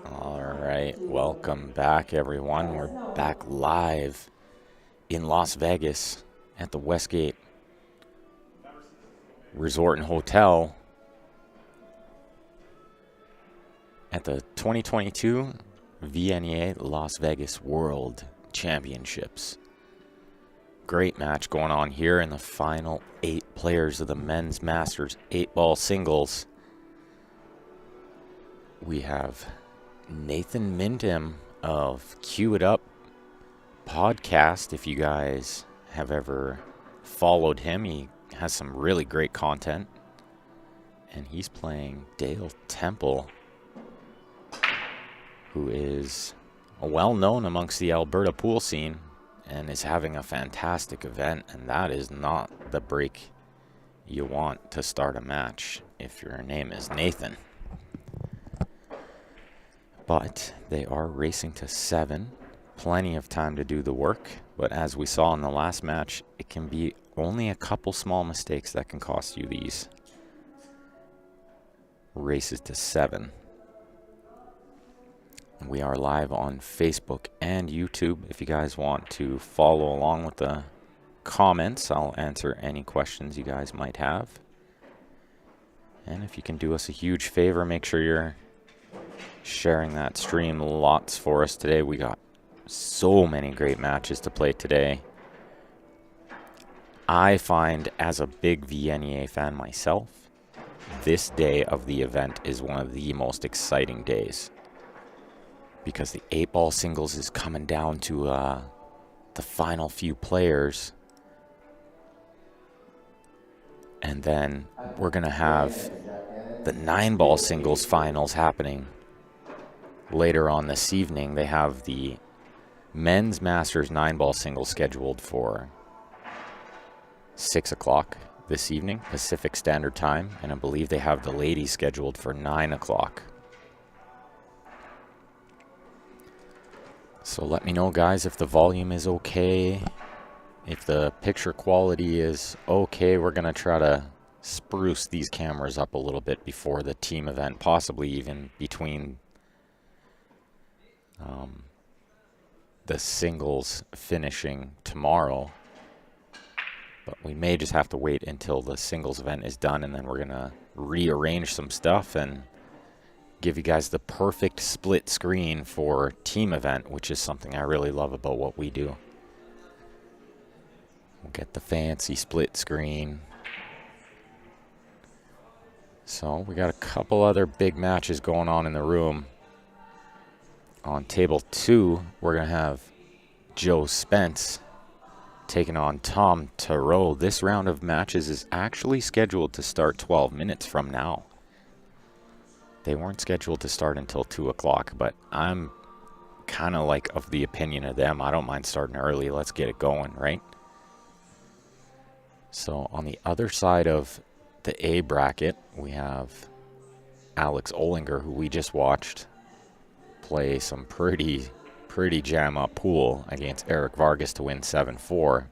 All right, welcome back, everyone. We're back live in Las Vegas at the Westgate Resort and Hotel at the 2022 VNEA Las Vegas World Championships. Great match going on here in the final 8 players of the Men's Masters 8-ball singles. We have Nathan Mintim of Cue It Up podcast. If you guys have ever followed him, he has some really great content. And he's playing Dale Temple, who is well known amongst the Alberta pool scene and is having a fantastic event. And that is not the break you want to start a match if your name is Nathan. But they are racing to 7. Plenty of time to do the work. But as we saw in the last match, it can be only a couple small mistakes that can cost you these races to 7. We are live on Facebook and YouTube. If you guys want to follow along with the comments, I'll answer any questions you guys might have. And if you can do us a huge favor, make sure you're sharing that stream lots for us today. We got so many great matches to play today. I find, as a big VNEA fan myself, this day of the event is one of the most exciting days, because the 8-ball singles is coming down to the final few players, and then we're gonna have the 9-ball singles finals happening later on this evening. They have the Men's Masters 9-ball singles scheduled for 6 o'clock this evening, Pacific Standard Time, and I believe they have the ladies scheduled for 9 o'clock. So let me know, guys, if the volume is okay, if the picture quality is okay. We're going to try to spruce these cameras up a little bit before the team event, possibly even between the singles finishing tomorrow. But we may just have to wait until the singles event is done, and then we're going to rearrange some stuff and give you guys the perfect split screen for team event, which is something I really love about what we do. We'll get the fancy split screen. So we got a couple other big matches going on in the room. On table 2, we're going to have Joe Spence taking on Tom Tarot. This round of matches is actually scheduled to start 12 minutes from now. They weren't scheduled to start until 2 o'clock, but I'm kind of like of the opinion of them. I don't mind starting early. Let's get it going, right? So on the other side of the A bracket, we have Alex Olinger, who we just watched play some pretty jam-up pool against Eric Vargas to win 7-4.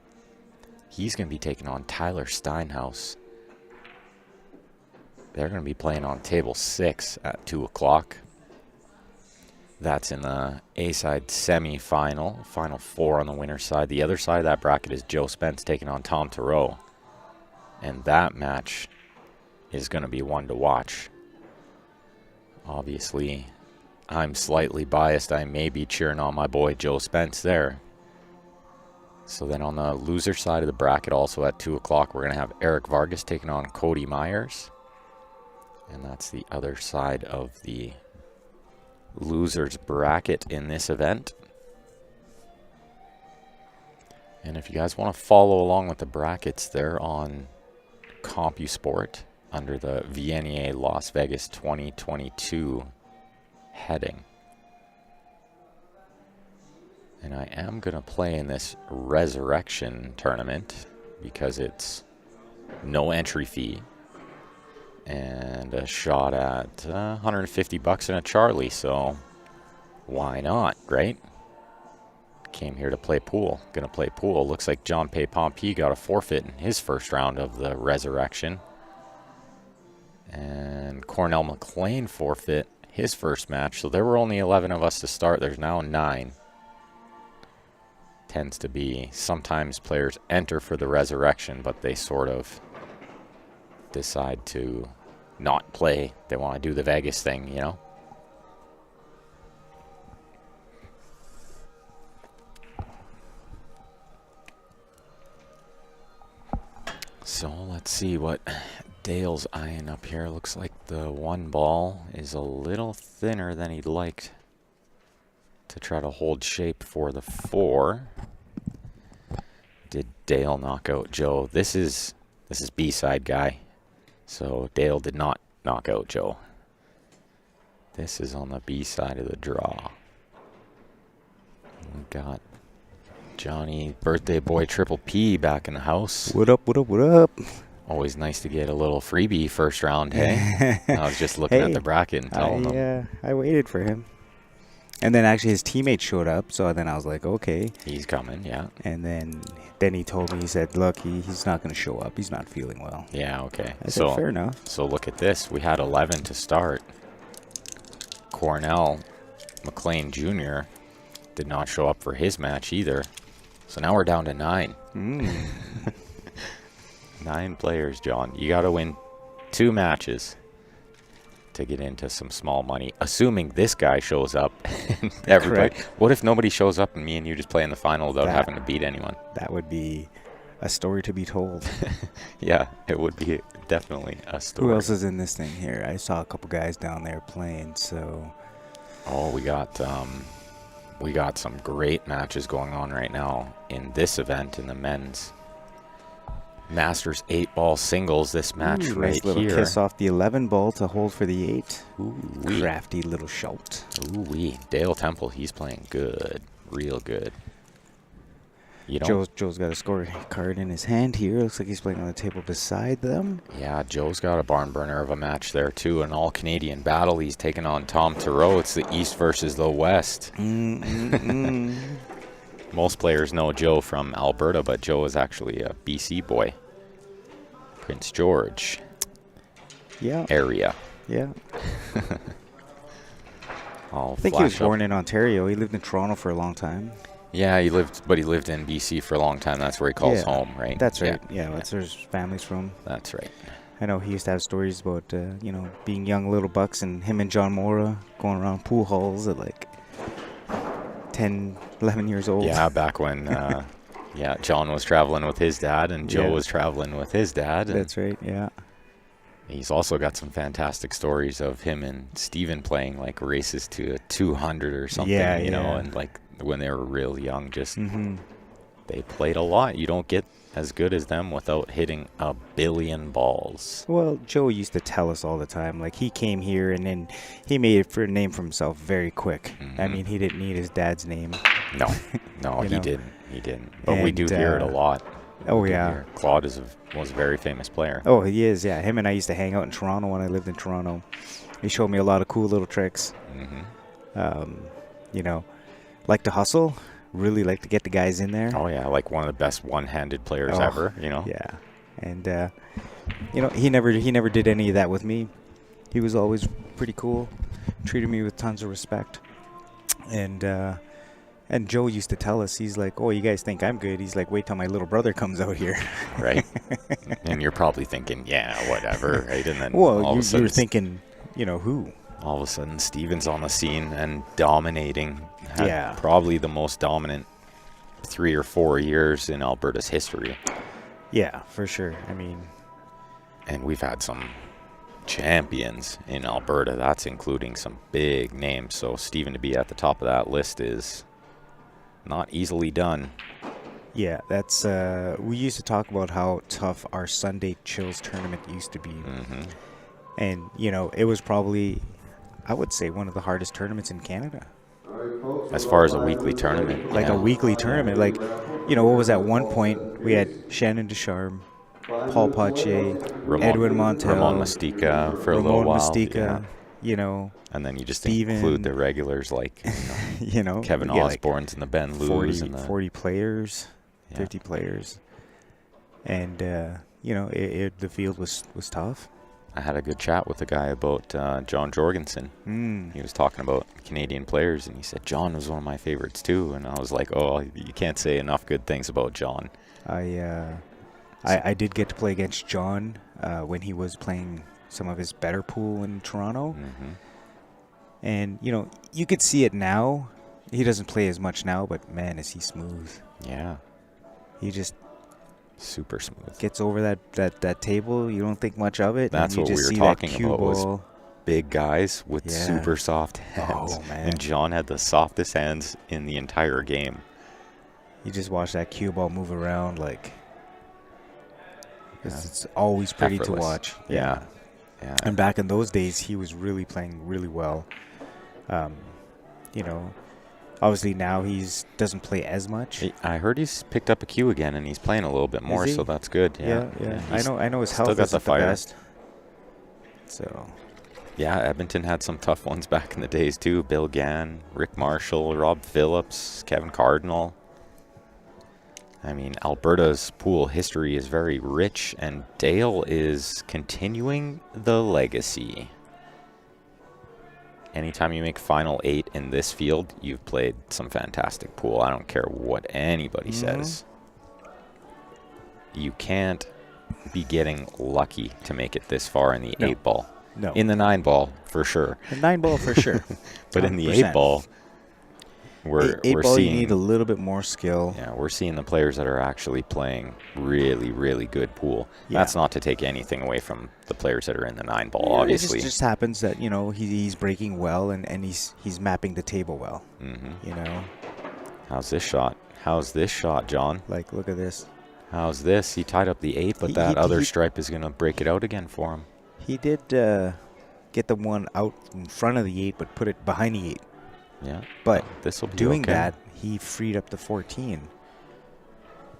He's going to be taking on Tyler Steinhaus. They're going to be playing on table 6 at 2 o'clock. That's in the A-side semi-final, final 4 on the winner's side. The other side of that bracket is Joe Spence taking on Tom Tarot. And that match is going to be one to watch. Obviously, I'm slightly biased. I may be cheering on my boy Joe Spence there. So then on the loser side of the bracket, also at 2 o'clock, we're going to have Eric Vargas taking on Cody Myers. And that's the other side of the losers bracket in this event. And if you guys want to follow along with the brackets, they're on CompuSport under the VNEA Las Vegas 2022 heading. And I am going to play in this Resurrection tournament because it's no entry fee and a shot at $150 in a Charlie, so why not, right? Came here to play pool. Gonna play pool. Looks like John Pay Pompey got a forfeit in his first round of the Resurrection. And Cornell McLean forfeit his first match. So there were only 11 of us to start. There's now 9. Tends to be sometimes players enter for the resurrection, but they sort of decide to not play. They want to do the Vegas thing, you know? So let's see what Dale's eyeing up here. Looks like the 1 ball is a little thinner than he'd like to try to hold shape for the 4. Did Dale knock out Joe? This is B-side guy. So Dale did not knock out Joe. This is on the B side of the draw. We got Johnny, birthday boy Triple P back in the house. What up, what up, what up? Always nice to get a little freebie first round, hey? I was just looking at the bracket and telling them. Yeah, I waited for him. And then actually his teammate showed up, so then I was like, okay. He's coming, yeah. And then he told me, he said, look, he's not going to show up. He's not feeling well. Yeah, okay. I said, fair enough. So look at this. We had 11 to start. Cornell McLean Jr. did not show up for his match either. So now we're down to 9. 9 players, John. You got to win 2 matches to get into some small money, assuming this guy shows up. Everybody. Correct. What if nobody shows up and me and you just play in the final without having to beat anyone? That would be a story to be told. Yeah, it would be definitely a story. Who else is in this thing here? I saw a couple guys down there playing, so. Oh, we got some great matches going on right now in this event in the men's Masters 8-ball singles. This match right nice little here. Kiss off the 11 ball to hold for the 8. Ooh-wee. Crafty little shot. Ooh-wee. Dale Temple, he's playing good, real good. You know, Joe's got a score card in his hand here. Looks like he's playing on the table beside them. yeah, Joe's got a barn burner of a match there too. An all-Canadian battle. He's taking on Tom Thoreau. It's the East versus the West. Most players know Joe from Alberta, but Joe is actually a BC boy. Prince George area. Yeah. I I think he was born in Ontario. He lived in Toronto for a long time. Yeah, he lived in BC for a long time. That's where he calls home, right? That's right. Yeah, that's where his family's from. That's right. I know he used to have stories about, being young little bucks and him and John Mora going around pool halls at like 10, 11 years old. Yeah, back when, John was traveling with his dad and Joe was traveling with his dad. That's right, yeah. He's also got some fantastic stories of him and Steven playing like races to a 200 or something, you know, and like when they were real young, just they played a lot. You don't get as good as them without hitting a billion balls. Well, Joe used to tell us all the time, like he came here and then he made a name for himself very quick. I mean, he didn't need his dad's name. No, he didn't. But we do hear it a lot. Oh, yeah. Claude was a very famous player. Oh, he is, yeah. Him and I used to hang out in Toronto when I lived in Toronto. He showed me a lot of cool little tricks. Like to hustle. Really like to get the guys in there. Oh, yeah, like one of the best one-handed players ever, you know? Yeah. And, he never did any of that with me. He was always pretty cool. Treated me with tons of respect. And Joe used to tell us, he's like, oh, you guys think I'm good? He's like, wait till my little brother comes out here. Right. And you're probably thinking, yeah, whatever, right? And then you're thinking, who? All of a sudden, Steven's on the scene and dominating. Had probably the most dominant 3 or 4 years in Alberta's history. Yeah, for sure. I mean. And we've had some champions in Alberta. That's including some big names. So Steven to be at the top of that list is not easily done. Yeah, that's we used to talk about how tough our Sunday Chills tournament used to be. And, it was probably, I would say, one of the hardest tournaments in Canada. As far as a weekly tournament. Like a weekly tournament. Like, what was at one point, we had Shannon Ducharme, Paul Pache, Edwin Montel, Ramon Mastica for a little while. Mastica, and then you just Steven, include the regulars like, Kevin Osborne's and the Ben Lewis. 40 players, 50 players. And, the field was tough. I had a good chat with a guy about John Jorgensen. He was talking about Canadian players, and he said John was one of my favorites too. And I was like, oh, you can't say enough good things about John. I did get to play against John when he was playing some of his better pool in Toronto. And, you know, you could see it now. He doesn't play as much now, but, man, is he smooth. Yeah. He just super smooth. Gets over that table. You don't think much of it. That's and you what just we were see talking that cue about ball. was big guys with super soft hands. Oh, man. And John had the softest hands in the entire game. You just watch that cue ball move around like it's always pretty Effortless. to watch. Yeah. And back in those days, he was really playing really well. You know, obviously now doesn't play as much. I heard he's picked up a cue again, and he's playing a little bit more, so that's good. Yeah. I know his still health got isn't the fire. best. So. Yeah, Edmonton had some tough ones back in the days too. Bill Gann, Rick Marshall, Rob Phillips, Kevin Cardinal. I mean, Alberta's pool history is very rich, and Dale is continuing the legacy. Anytime you make Final 8 in this field, you've played some fantastic pool. I don't care what anybody says. You can't be getting lucky to make it this far in the 8-ball. No. In the 9-ball, for sure. The 9-ball for sure. But in the 100%. 8-ball, we're Eight-ball, seeing, you need a little bit more skill. Yeah, we're seeing the players that are actually playing really, really good pool. Yeah. That's not to take anything away from the players that are in the 9-ball, obviously. It just happens that, you know, he's breaking well and he's mapping the table well. You know? How's this shot? How's this shot, John? Like, look at this. How's this? He tied up the 8, but that other stripe is going to break it out again for him. He did get the one out in front of the 8, but put it behind the 8. Yeah. But this'll be doing okay. that, he freed up the 14.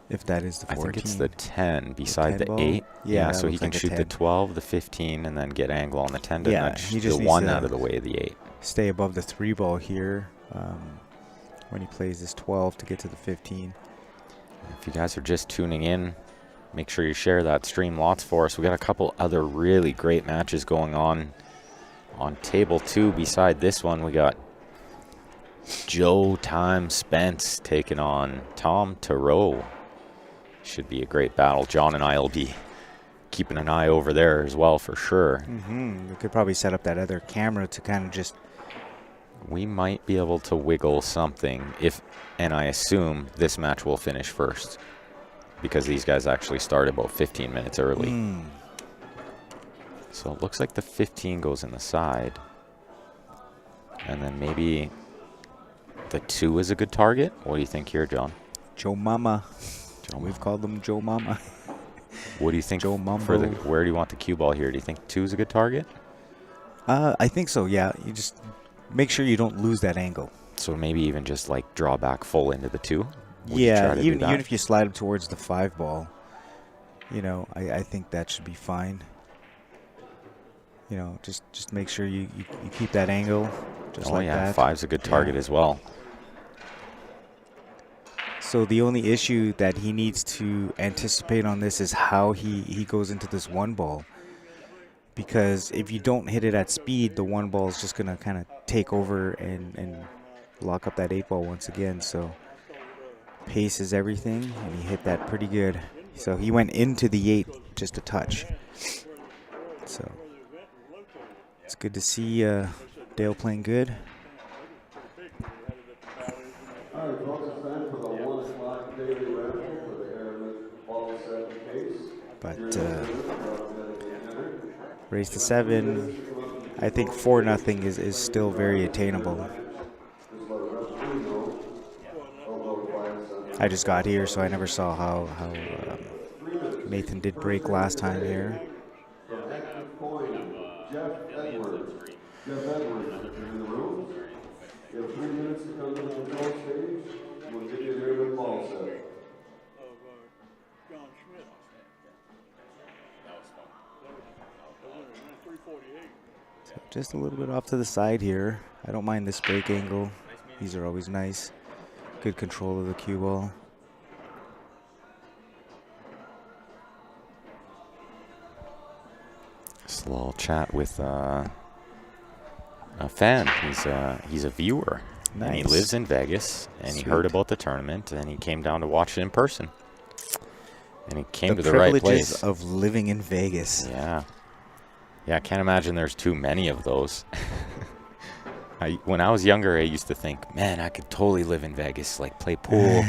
If that is the 14. I think it's the 10 beside the 10 ball? 8. Yeah, so he looks can like a shoot the 10. 12, the 15, and then get angle on the 10 to nudge he the just needs 1 to out of the way of the 8. Stay above the 3 ball here when he plays this 12 to get to the 15. If you guys are just tuning in, make sure you share that stream lots for us. We got a couple other really great matches going on table 2. Beside this one, we got Joe Time Spence taking on Tom Thoreau. Should be a great battle. John and I will be keeping an eye over there as well for sure. We could probably set up that other camera to kind of just... We might be able to wiggle something and I assume this match will finish first because these guys actually start about 15 minutes early. So it looks like the 15 goes in the side. And then maybe the 2 is a good target. What do you think here, John? Joe Mama. Joe We've called them Joe Mama. What do you think Joe Mumbo. where do you want the cue ball here? Do you think 2 is a good target? I think so, yeah. You just make sure you don't lose that angle. So maybe even just like draw back full into the 2? Even if you slide him towards the 5 ball, you know, I think that should be fine. You know, just make sure you keep that angle just like that. 5's a good target as well. So the only issue that he needs to anticipate on this is how he goes into this 1 ball. Because if you don't hit it at speed, the 1 ball is just going to kind of take over and lock up that 8 ball once again. So pace is everything, and he hit that pretty good. So he went into the 8 just a touch. So it's good to see Dale playing good. All right, folks, it's time for the 1 o'clock daily raffle for the Airlift Ball 7 case. But race to 7, I think 4-0 is still very attainable. I just got here, so I never saw how Nathan did break last time here. From Active Coin, Jeff Edwards. Jeff Edwards, if you're in the room, you have 3 minutes to come to the control stage. We'll give you an Airlift Ball set. So just a little bit off to the side here. I don't mind this break angle. These are always nice. Good control of the cue ball. Just a little chat with a fan. He's a viewer. Nice. And he lives in Vegas, and he heard about the tournament, and he came down to watch it in person. And he came to the right privileges place. of living in Vegas. Yeah. Yeah, I can't imagine there's too many of those. When I was younger, I used to think, man, I could totally live in Vegas, like play pool.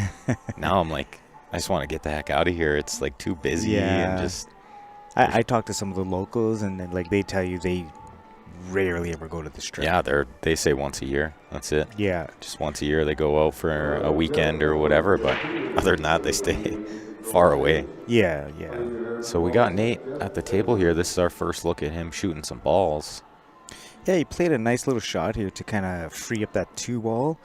Now I'm like, I just want to get the heck out of here. It's like too busy and just. I talked to some of the locals, and then, like, they tell you they rarely ever go to the Strip. Yeah, they say once a year. That's it. Yeah. Just once a year they go out for a weekend or whatever, but other than that, they stay far away. Yeah. So we got Nate at the table here. This is our first look at him shooting some balls. Yeah, he played a nice little shot here to kind of free up that 2 ball.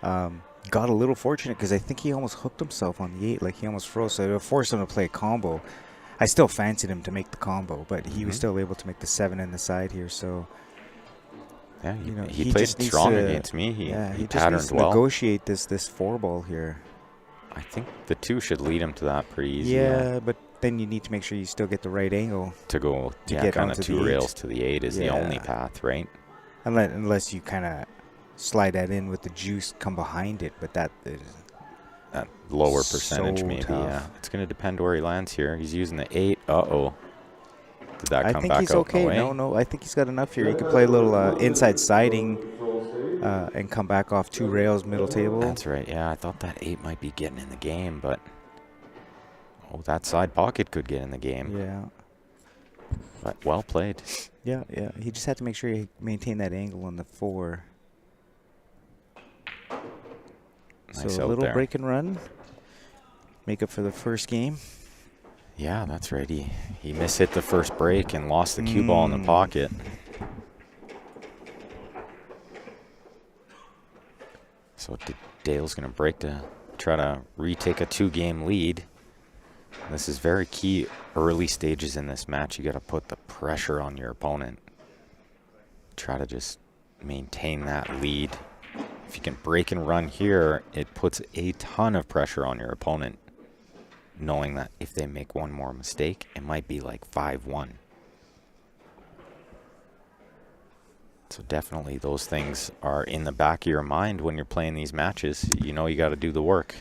Got a little fortunate because I think he almost hooked himself on the 8. Like, he almost froze, so it forced him to play a combo. I still fancied him to make the combo, but he was still able to make the 7 in the side here. So, yeah, he he played just needs strong to- against me. He just needs patterned to well. negotiate this 4 ball here. I think the 2 should lead him to that pretty easy. Yeah, but then you need to make sure you still get the right angle. To go, To yeah, get kind of onto 2 the 8. rails to the 8 is the only Yeah. path, right? Unless you kind of slide that in with the juice, come behind it, but that is That lower So percentage, maybe. tough. Yeah, it's going to depend where he lands here. He's using the 8. Uh-oh. Did that I come think back he's out? okay. No way? No, I think he's got enough here. He could play a little inside siding and come back off 2 rails, middle table. That's right. Yeah, I thought that 8 might be getting in the game, but that side pocket could get in the game. Yeah. But well played. Yeah. He just had to make sure he maintained that angle on the 4. Nice So a out little there. break and run. Make up for the first game. Yeah, that's right. He mishit the first break and lost the cue ball in the pocket. So Dale's going to break to try to retake a 2-game lead. This is very key early stages in this match. You got to put the pressure on your opponent. Try to just maintain that lead. If you can break and run here, it puts a ton of pressure on your opponent, knowing that if they make one more mistake, it might be like 5-1. So definitely those things are in the back of your mind when you're playing these matches. You know you got to do the work.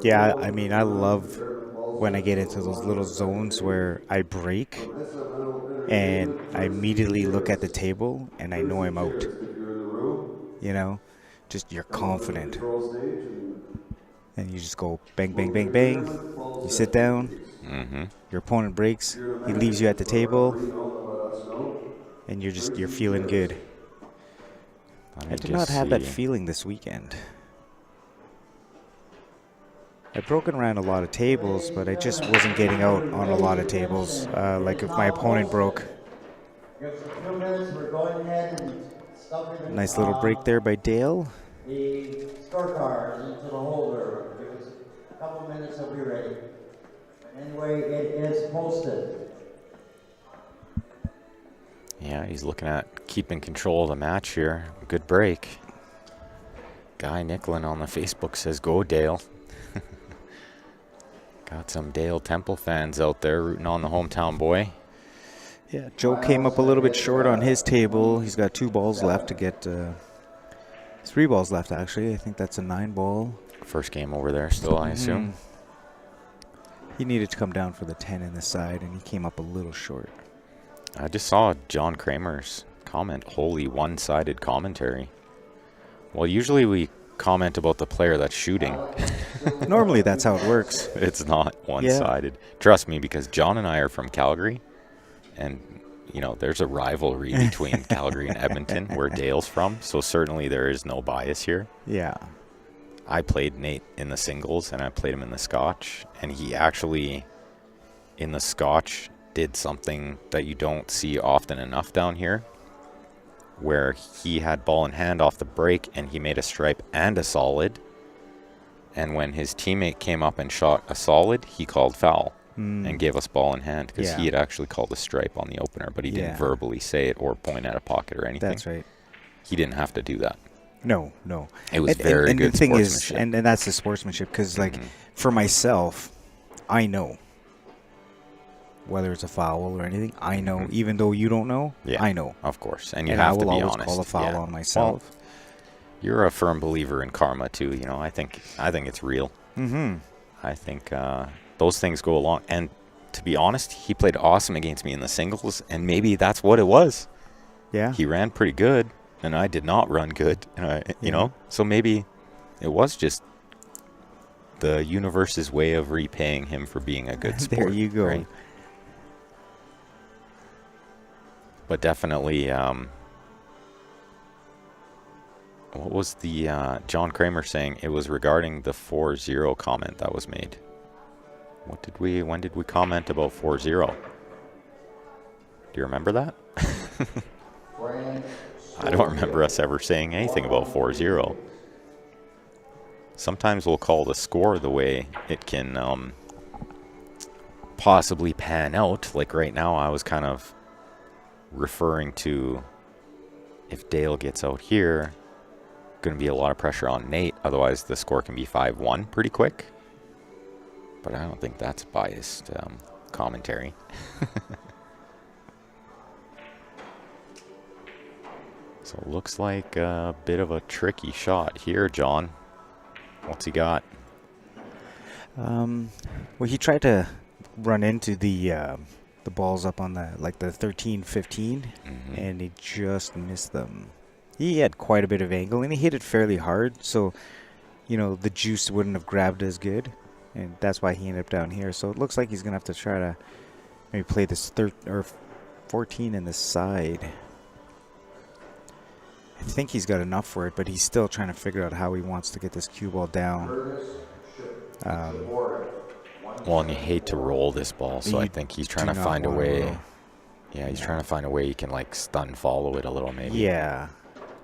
Yeah, I mean, I love when I get into those little zones where I break and I immediately look at the table and I know I'm out. You know, just you're confident. And you just go bang, bang, bang, bang. You sit down. Your opponent breaks. He leaves you at the table. And you're feeling good. I did not have that feeling this weekend. I've broken around a lot of tables, but I just wasn't getting out on a lot of tables. Like if my opponent broke. Nice little break there by Dale. The scorecard into the holder. Give us a couple minutes, he'll be ready. Anyway, it is posted. Yeah, he's looking at keeping control of the match here. Good break. Guy Nicklin on the Facebook says, "Go Dale." Got some Dale Temple fans out there rooting on the hometown boy. Yeah, Joe came up a little bit short on his table. He's got 2 balls left to get 3 balls left, actually. I think that's a 9 ball. First game over there still, I assume. He needed to come down for the 10 in the side, and he came up a little short. I just saw John Kramer's comment, "Holy one-sided commentary." Well, usually we comment about the player that's shooting. Normally, that's how it works. It's not one-sided. Trust me, because John and I are from Calgary, and there's a rivalry between Calgary and Edmonton, where Dale's from. So certainly there is no bias here. Yeah. I played Nate in the singles, and I played him in the Scotch, and he actually, in the Scotch, did something that you don't see often enough down here, where he had ball in hand off the break, and he made a stripe and a solid. And when his teammate came up and shot a solid, he called foul and gave us ball in hand, because he had actually called a stripe on the opener, but he didn't verbally say it or point at a pocket or anything. That's right. He didn't have to do that. No. It was very good the thing sportsmanship. is, and that's the sportsmanship, because, like, for myself, I know. whether it's a foul or anything. I know, even though you don't know, Yeah, I know. of course. And you And have I to will be always honest. call a foul Yeah. on myself. Well, you're a firm believer in karma too. You know, I think it's real. Mm-hmm. I think those things go along. And to be honest, he played awesome against me in the singles, and maybe that's what it was. Yeah. He ran pretty good, and I did not run good. You Yeah. know, so maybe it was just the universe's way of repaying him for being a good sport. There you go. Right? But definitely, what was the John Kramer saying? It was regarding the 4-0 comment that was made. When did we comment about 4-0? Do you remember that? I don't remember us ever saying anything about 4-0. Sometimes we'll call the score the way it can possibly pan out. Like right now, I was kind of referring to if Dale gets out here, going to be a lot of pressure on Nate. Otherwise, the score can be 5-1 pretty quick. But I don't think that's biased commentary. So it looks like a bit of a tricky shot here, John. What's he got? Well, he tried to run into the balls up on the 13-15, and he just missed them. He had quite a bit of angle, and he hit it fairly hard, so the juice wouldn't have grabbed as good, and that's why he ended up down here. So it looks like he's gonna have to try to maybe play this 14 in the side. I think he's got enough for it, but he's still trying to figure out how he wants to get this cue ball down. Well, and you hate to roll this ball, so I You think he's trying do to not find a wanna way. roll. Yeah, he's trying to find a way he can stun follow it a little, maybe. Yeah.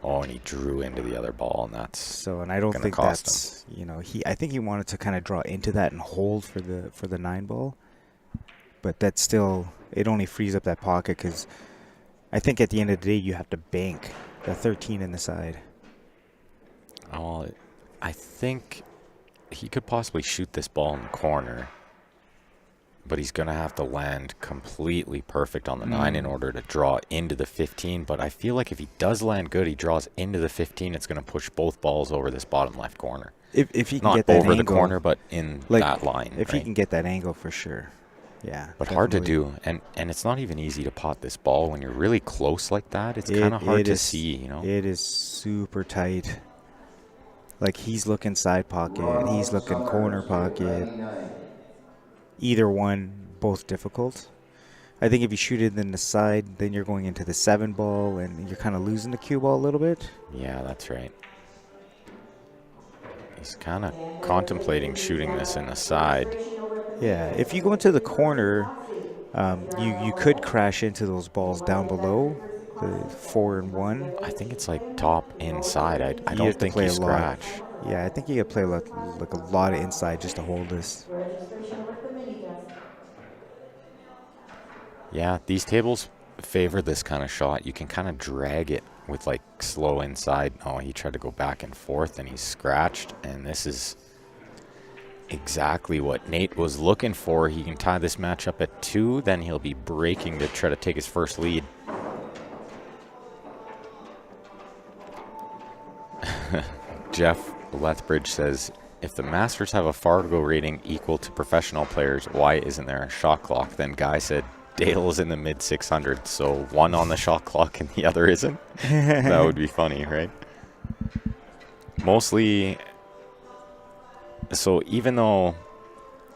Oh, and he drew into the other ball, and that's So, and I don't gonna think cost that's I think he wanted to kind of draw into that and hold for the 9 ball, but that's still, it only frees up that pocket because I think at the end of the day you have to bank the 13 in the side. Oh, I think he could possibly shoot this ball in the corner, but he's going to have to land completely perfect on the 9 in order to draw into the 15. But I feel like if he does land good, he draws into the 15, it's going to push both balls over this bottom left corner. If he can Not get that over angle, the corner, but in that line. If he right? can get that angle for sure. Yeah. But hard to definitely. do, and it's not even easy to pot this ball when you're really close like that. It's kind of hard to see, It is super tight. Like he's looking side pocket, and he's looking corner pocket. Either one, both difficult. I think if you shoot it in the side, then you're going into the 7 ball, and you're kind of losing the cue ball a little bit. Yeah, that's right. He's kind of contemplating shooting this in the side. Yeah, if you go into the corner, you could crash into those balls down below, the 4 and 1. I think it's top inside. I You don't have to think play you a lot. scratch. Yeah, I think you got to play a lot of inside just to hold this. Yeah, these tables favor this kind of shot. You can kind of drag it with slow inside. Oh, he tried to go back and forth and he's scratched. And this is exactly what Nate was looking for. He can tie this match up at 2. Then he'll be breaking to try to take his first lead. Jeff Lethbridge says, if the Masters have a Fargo rating equal to professional players, why isn't there a shot clock? Then Guy said, Dale is in the mid 600s, so one on the shot clock and the other isn't. That would be funny, right? Mostly, so even though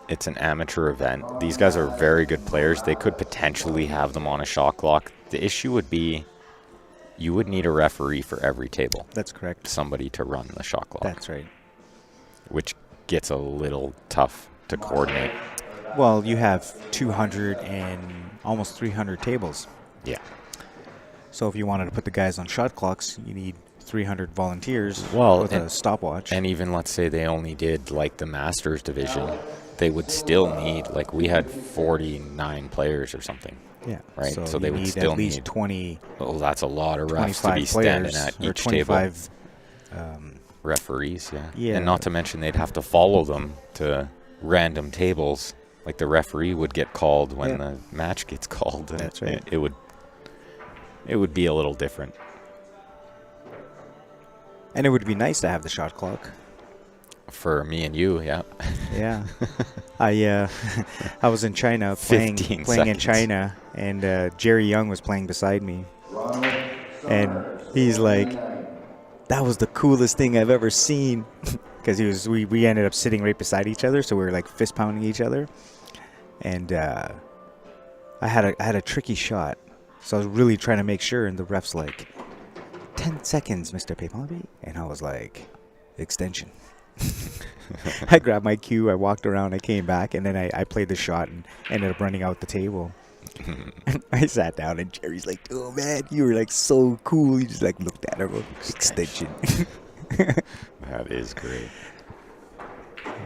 it's an amateur event, these guys are very good players. They could potentially have them on a shot clock. The issue would be you would need a referee for every table. That's correct. Somebody to run the shot clock. That's right. Which gets a little tough to coordinate. Well, you have 200 and almost 300 tables. Yeah. So if you wanted to put the guys on shot clocks, you need 300 volunteers with a stopwatch. And even let's say they only did the Masters division, they would still need, we had 49 players or something. Yeah. Right. So you they would need still at least need 20. Well, that's a lot of refs to 25 be standing players at or each 25 table. Referees, yeah. Yeah. And not to mention they'd have to follow them to random tables. like the referee would get called when Yeah. the match gets called. That's right. It would be a little different. And it would be nice to have the shot clock. For me and you, yeah. Yeah. I was in China playing 15 in seconds. China, and Jerry Young was playing beside me. Ronald And Summers, he's like, 99. that was the coolest thing I've ever seen. Because we ended up sitting right beside each other, so we were like fist pounding each other. And I had a tricky shot, so I was really trying to make sure. And the ref's like, 10 seconds, Mr. Paypalby. And I was like, extension. I grabbed my cue, I walked around, I came back, and then I played the shot and ended up running out the table. And I sat down, and Jerry's like, oh man, you were like so cool. He just like looked at her, extension. That is great.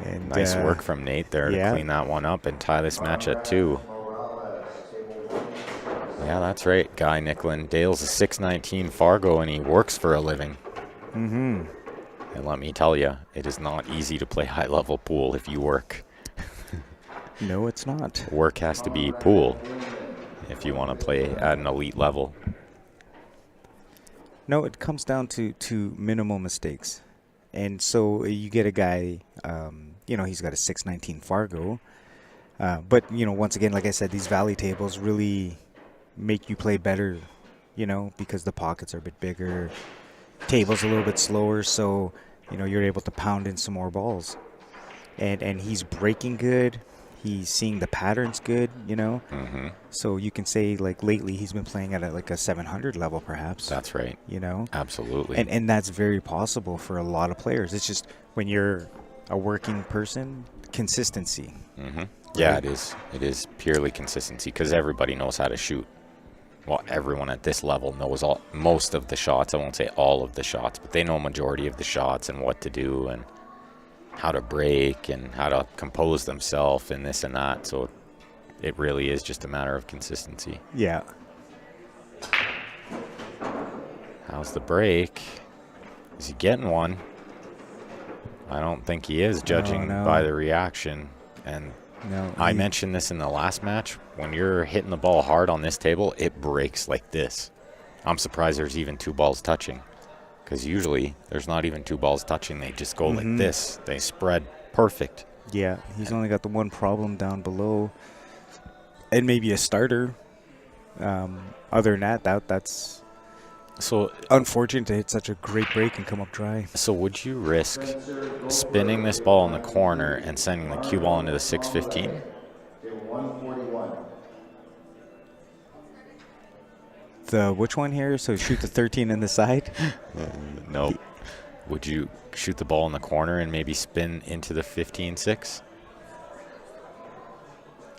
And, Nice work from Nate there yeah. to clean that one up and tie this match at 2. Morales, table 166. Yeah, that's right. Guy Nicklin. Dale's a 6'19" Fargo, and he works for a living. Mm-hmm. And let me tell you, it is not easy to play high-level pool if you work. No, it's not. Work has to be pool if you want to play at an elite level. No, it comes down to minimal mistakes. And so you get a guy, he's got a 619 Fargo. But, once again, like I said, these valley tables really make you play better, because the pockets are a bit bigger. Table's a little bit slower, so, you're able to pound in some more balls. And he's breaking good. He's seeing the patterns good, Mm-hmm. So you can say, like, lately he's been playing at a 700 level, perhaps. That's right. Absolutely. And that's very possible for a lot of players. It's just when you're a working person, consistency. Mm-hmm. Yeah, it is. It is purely consistency because everybody knows how to shoot. Well, everyone at this level knows most of the shots. I won't say all of the shots, but they know majority of the shots and what to do and how to break and how to compose themselves and this and that. So it really is just a matter of consistency. Yeah. How's the break? Is he getting one? I don't think he is, judging No. by the reaction. And No. I mentioned this in the last match. When you're hitting the ball hard on this table, it breaks like this. I'm surprised there's even 2 balls touching. Because usually there's not even 2 balls touching. They just go like this. They spread perfect. Yeah, he's only got the one problem down below. And maybe a starter. Other than that's So unfortunate to hit such a great break and come up dry. So would you risk spinning this ball in the corner and sending the cue ball into the 615? Table 141. The which one here? So shoot the 13 in the side? No. Would you shoot the ball in the corner and maybe spin into the 15-6?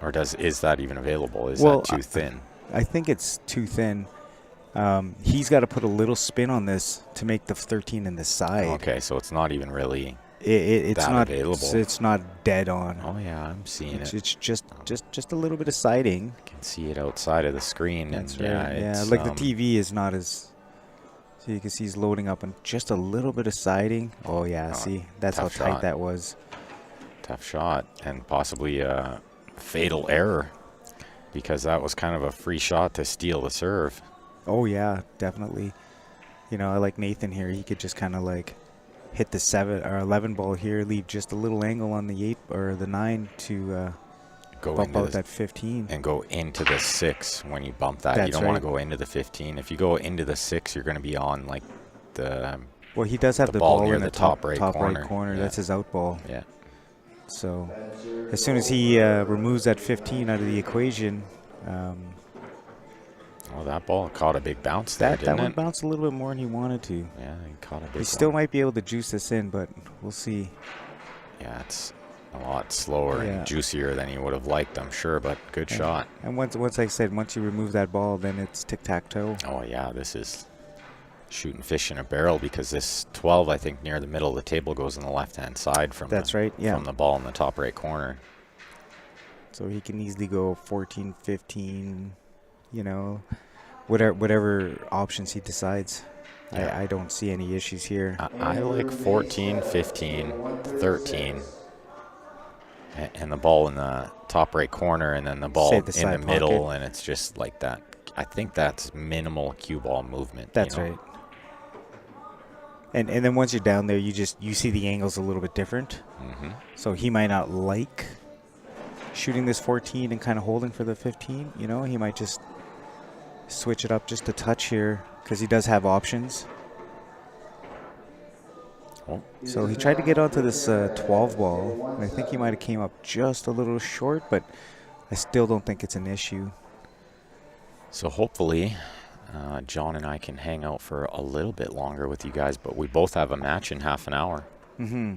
Or is that even available? Is that too thin? I think it's too thin. He's got to put a little spin on this to make the 13 in the side. Okay, so it's not even really It's that not available. It's not dead on. Oh yeah, I'm seeing It's it. just a little bit of siding. I can see it outside of the screen. That's and right. yeah, Yeah, it's, like the TV is not as. So you can see he's loading up on just a little bit of siding. Oh yeah, see that's how tough tight shot. that was. Tough shot and possibly a fatal error because that was kind of a free shot to steal the serve. Oh yeah, definitely. I like Nathan here. He could just kind of like hit the 7 or 11 ball here, leave just a little angle on the 8 or the 9 to Go bump into out the, that 15. and go into the 6 when you bump that. That's You don't want right. to go into the 15. If you go into the 6, you're going to be on like the Well, he does have the the ball ball near in the the top right right corner. corner. Yeah. That's his out ball. yeah. So as soon as he removes that 15 out of the equation, Well, that ball caught a big bounce there, that didn't one it? bounced a little bit more than he wanted to. Yeah, he caught a big He still one. might be able to juice this in, but we'll see. Yeah, it's a lot slower Yeah. and juicier than he would have liked, I'm sure, but good shot. And once like I said, once you remove that ball, then it's tic-tac-toe. Oh, yeah, this is shooting fish in a barrel because this 12, I think, near the middle of the table goes on the left-hand side from That's right, yeah. from the ball in the top right corner. So he can easily go 14, 15, whatever options he decides. Yeah. I don't see any issues here. I like 14, 15, 13. And the ball in the top right corner, and then the ball Say in the the side middle, pocket. and it's just like that. I think that's minimal cue ball movement. That's right. And then once you're down there, you see the angles a little bit different. Mm-hmm. So he might not like shooting this 14 and kind of holding for the 15. You know, he might just switch it up just a touch here because he does have options. Oh. So he tried to get onto this 12 ball, and I think he might have came up just a little short, but I still don't think it's an issue. So hopefully John and I can hang out for a little bit longer with you guys, but we both have a match in half an hour. Mm-hmm.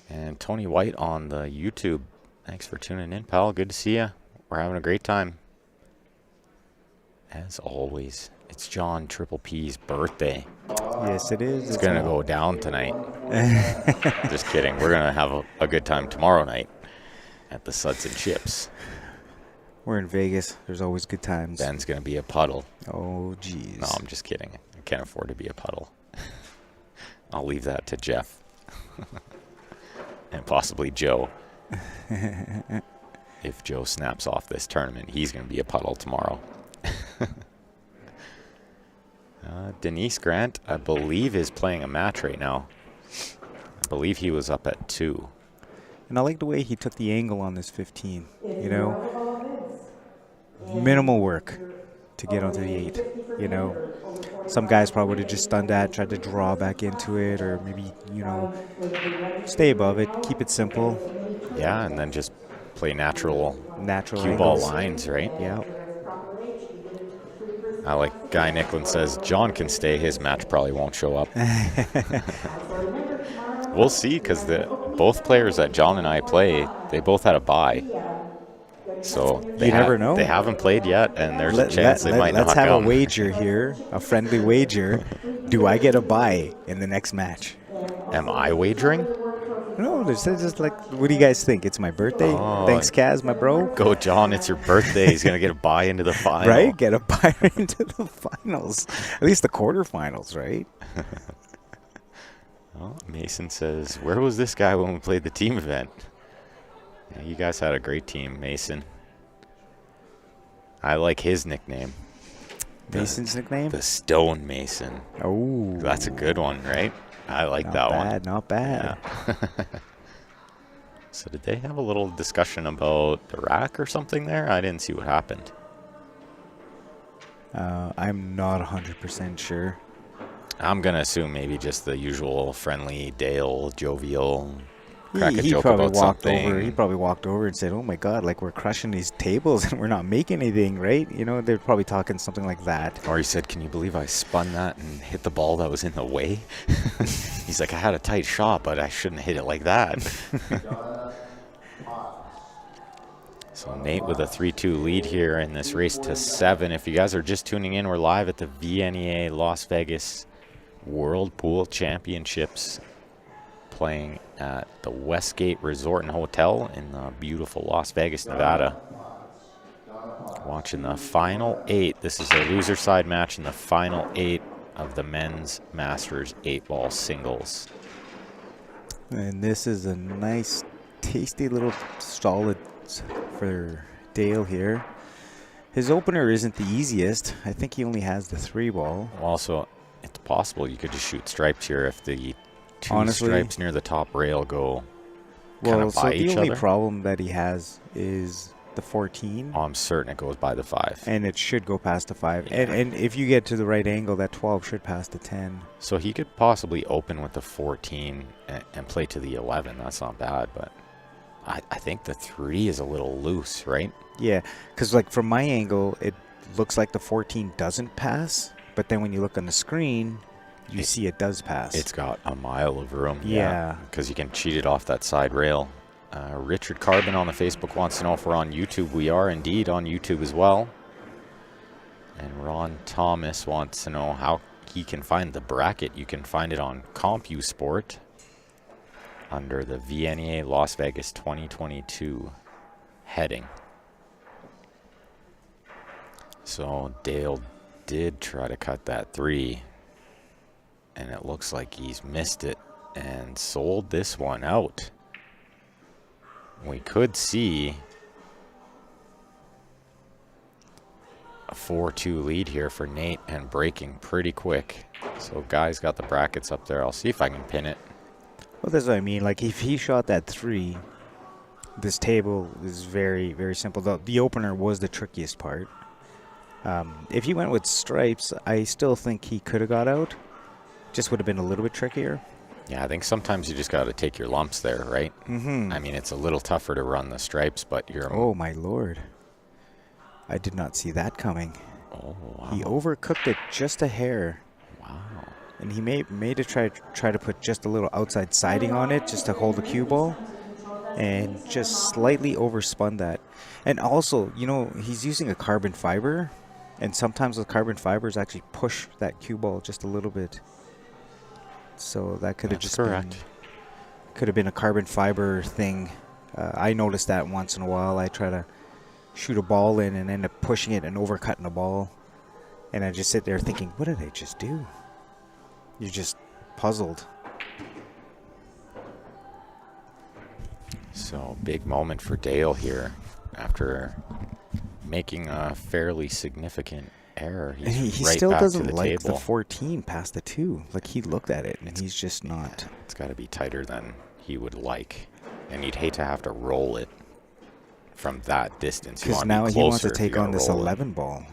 And Tony White on the YouTube, thanks for tuning in, pal. Good to see you. We're having a great time. As always, it's John Triple P's birthday. Yes, it is. It's going to go down tonight. Just kidding. We're going to have a good time tomorrow night at the Suds and Chips. We're in Vegas. There's always good times. Ben's going to be a puddle. Oh, jeez. No, I'm just kidding. I can't afford to be a puddle. I'll leave that to Jeff. And possibly Joe. If Joe snaps off this tournament, he's going to be a puddle tomorrow. Denise Grant, I believe, is playing a match right now. I believe he was up at 2. And I like the way he took the angle on this 15. You know, minimal work to get onto the 8. You know, some guys probably would have just done that, tried to draw back into it, or maybe, you know, stay above it, keep it simple. Yeah, and then just play natural cue ball angles. lines, right? Yeah. I like Guy Nicklin says John can stay. His match probably won't show up. We'll see, because both players that John and I play, they both had a bye. So you never know. They haven't played yet, and there's a chance they might not Let's have come. a wager here, a friendly wager. Do I get a bye in the next match? Am I wagering? No, it's just like, what do you guys think? It's my birthday. Oh. Thanks, Kaz, my bro. Go, John. It's your birthday. He's going to get a bye into the final. Right? Get a bye into the finals. At least the quarterfinals, right? Well, Mason says, where was this guy when we played the team event? Yeah, you guys had a great team, Mason. I like his nickname. Mason's nickname? The Stone Mason. Oh. That's a good one, right? I like Not that bad, not bad. Yeah. So did they have a little discussion about the rack or something there? I didn't see what happened. I'm not 100% sure. I'm going to assume maybe just the usual friendly, Dale, jovial, crack a He joke probably about walked something. over. He probably walked over and said, "Oh my God, like we're crushing these tables and we're not making anything, right?" You know, they're probably talking something like that. Or he said, can you believe I spun that and hit the ball that was in the way? He's like, I had a tight shot, but I shouldn't hit it like that. So Nate with a 3-2 lead here in this race to 7. If you guys are just tuning in, we're live at the VNEA Las Vegas World Pool Championships, playing at the Westgate Resort and Hotel in the beautiful Las Vegas, Nevada. Watching the final 8. This is a loser side match in the final 8 of the men's Masters 8-ball singles. And this is a nice, tasty little solid for Dale here. His opener isn't the easiest. I think he only has the 3-ball. Also, it's possible you could just shoot stripes here if the two Honestly, stripes near the top rail go kind of by so each the only other. problem that he has is the 14. Oh, I'm certain it goes by the 5. And it should go past the 5. Yeah. And if you get to the right angle, that 12 should pass the 10. So he could possibly open with the 14 and play to the 11. That's not bad, but I think the 3 is a little loose, right? Yeah, because like from my angle, it looks like the 14 doesn't pass. But then when you look on the screen, you see it does pass. It's got a mile of room. Yeah. Because you can cheat it off that side rail. Richard Carbon on the Facebook wants to know if we're on YouTube. We are indeed on YouTube as well. And Ron Thomas wants to know how he can find the bracket. You can find it on CompuSport under the VNEA Las Vegas 2022 heading. So Dale did try to cut that 3, and it looks like he's missed it and sold this one out. we could see a 4-2 lead here for Nate and breaking pretty quick. So Guy's got the brackets up there. I'll see if I can pin it. Well, that's what I mean. Like, if he shot that 3, this table is very, very simple. The opener was the trickiest part. If he went with stripes, I still think he could have got out. Just would have been a little bit trickier. Yeah, I think sometimes you just got to take your lumps there, right? Mm-hmm. I mean, it's a little tougher to run the stripes, but you're... Oh, my Lord. I did not see that coming. Oh, wow. He overcooked it just a hair. Wow. And he made to try to put just a little outside siding on it just to hold the cue ball. And just slightly overspun that. And also, you know, he's using a carbon fiber. And sometimes the carbon fibers actually push that cue ball just a little bit. So that could have just correct. Could have been a carbon fiber thing. I noticed that once in a while. I try to shoot a ball in and end up pushing it and overcutting the ball. And I just sit there thinking, what did I just do? You're just puzzled. So, big moment for Dale here after making a fairly significant error. And he right still back doesn't to the like table. the 14 past the 2. Like, he looked at it and he's just not. It's got to be tighter than he would like. And he'd hate to have to roll it from that distance. Because now he wants to take on this 11 ball,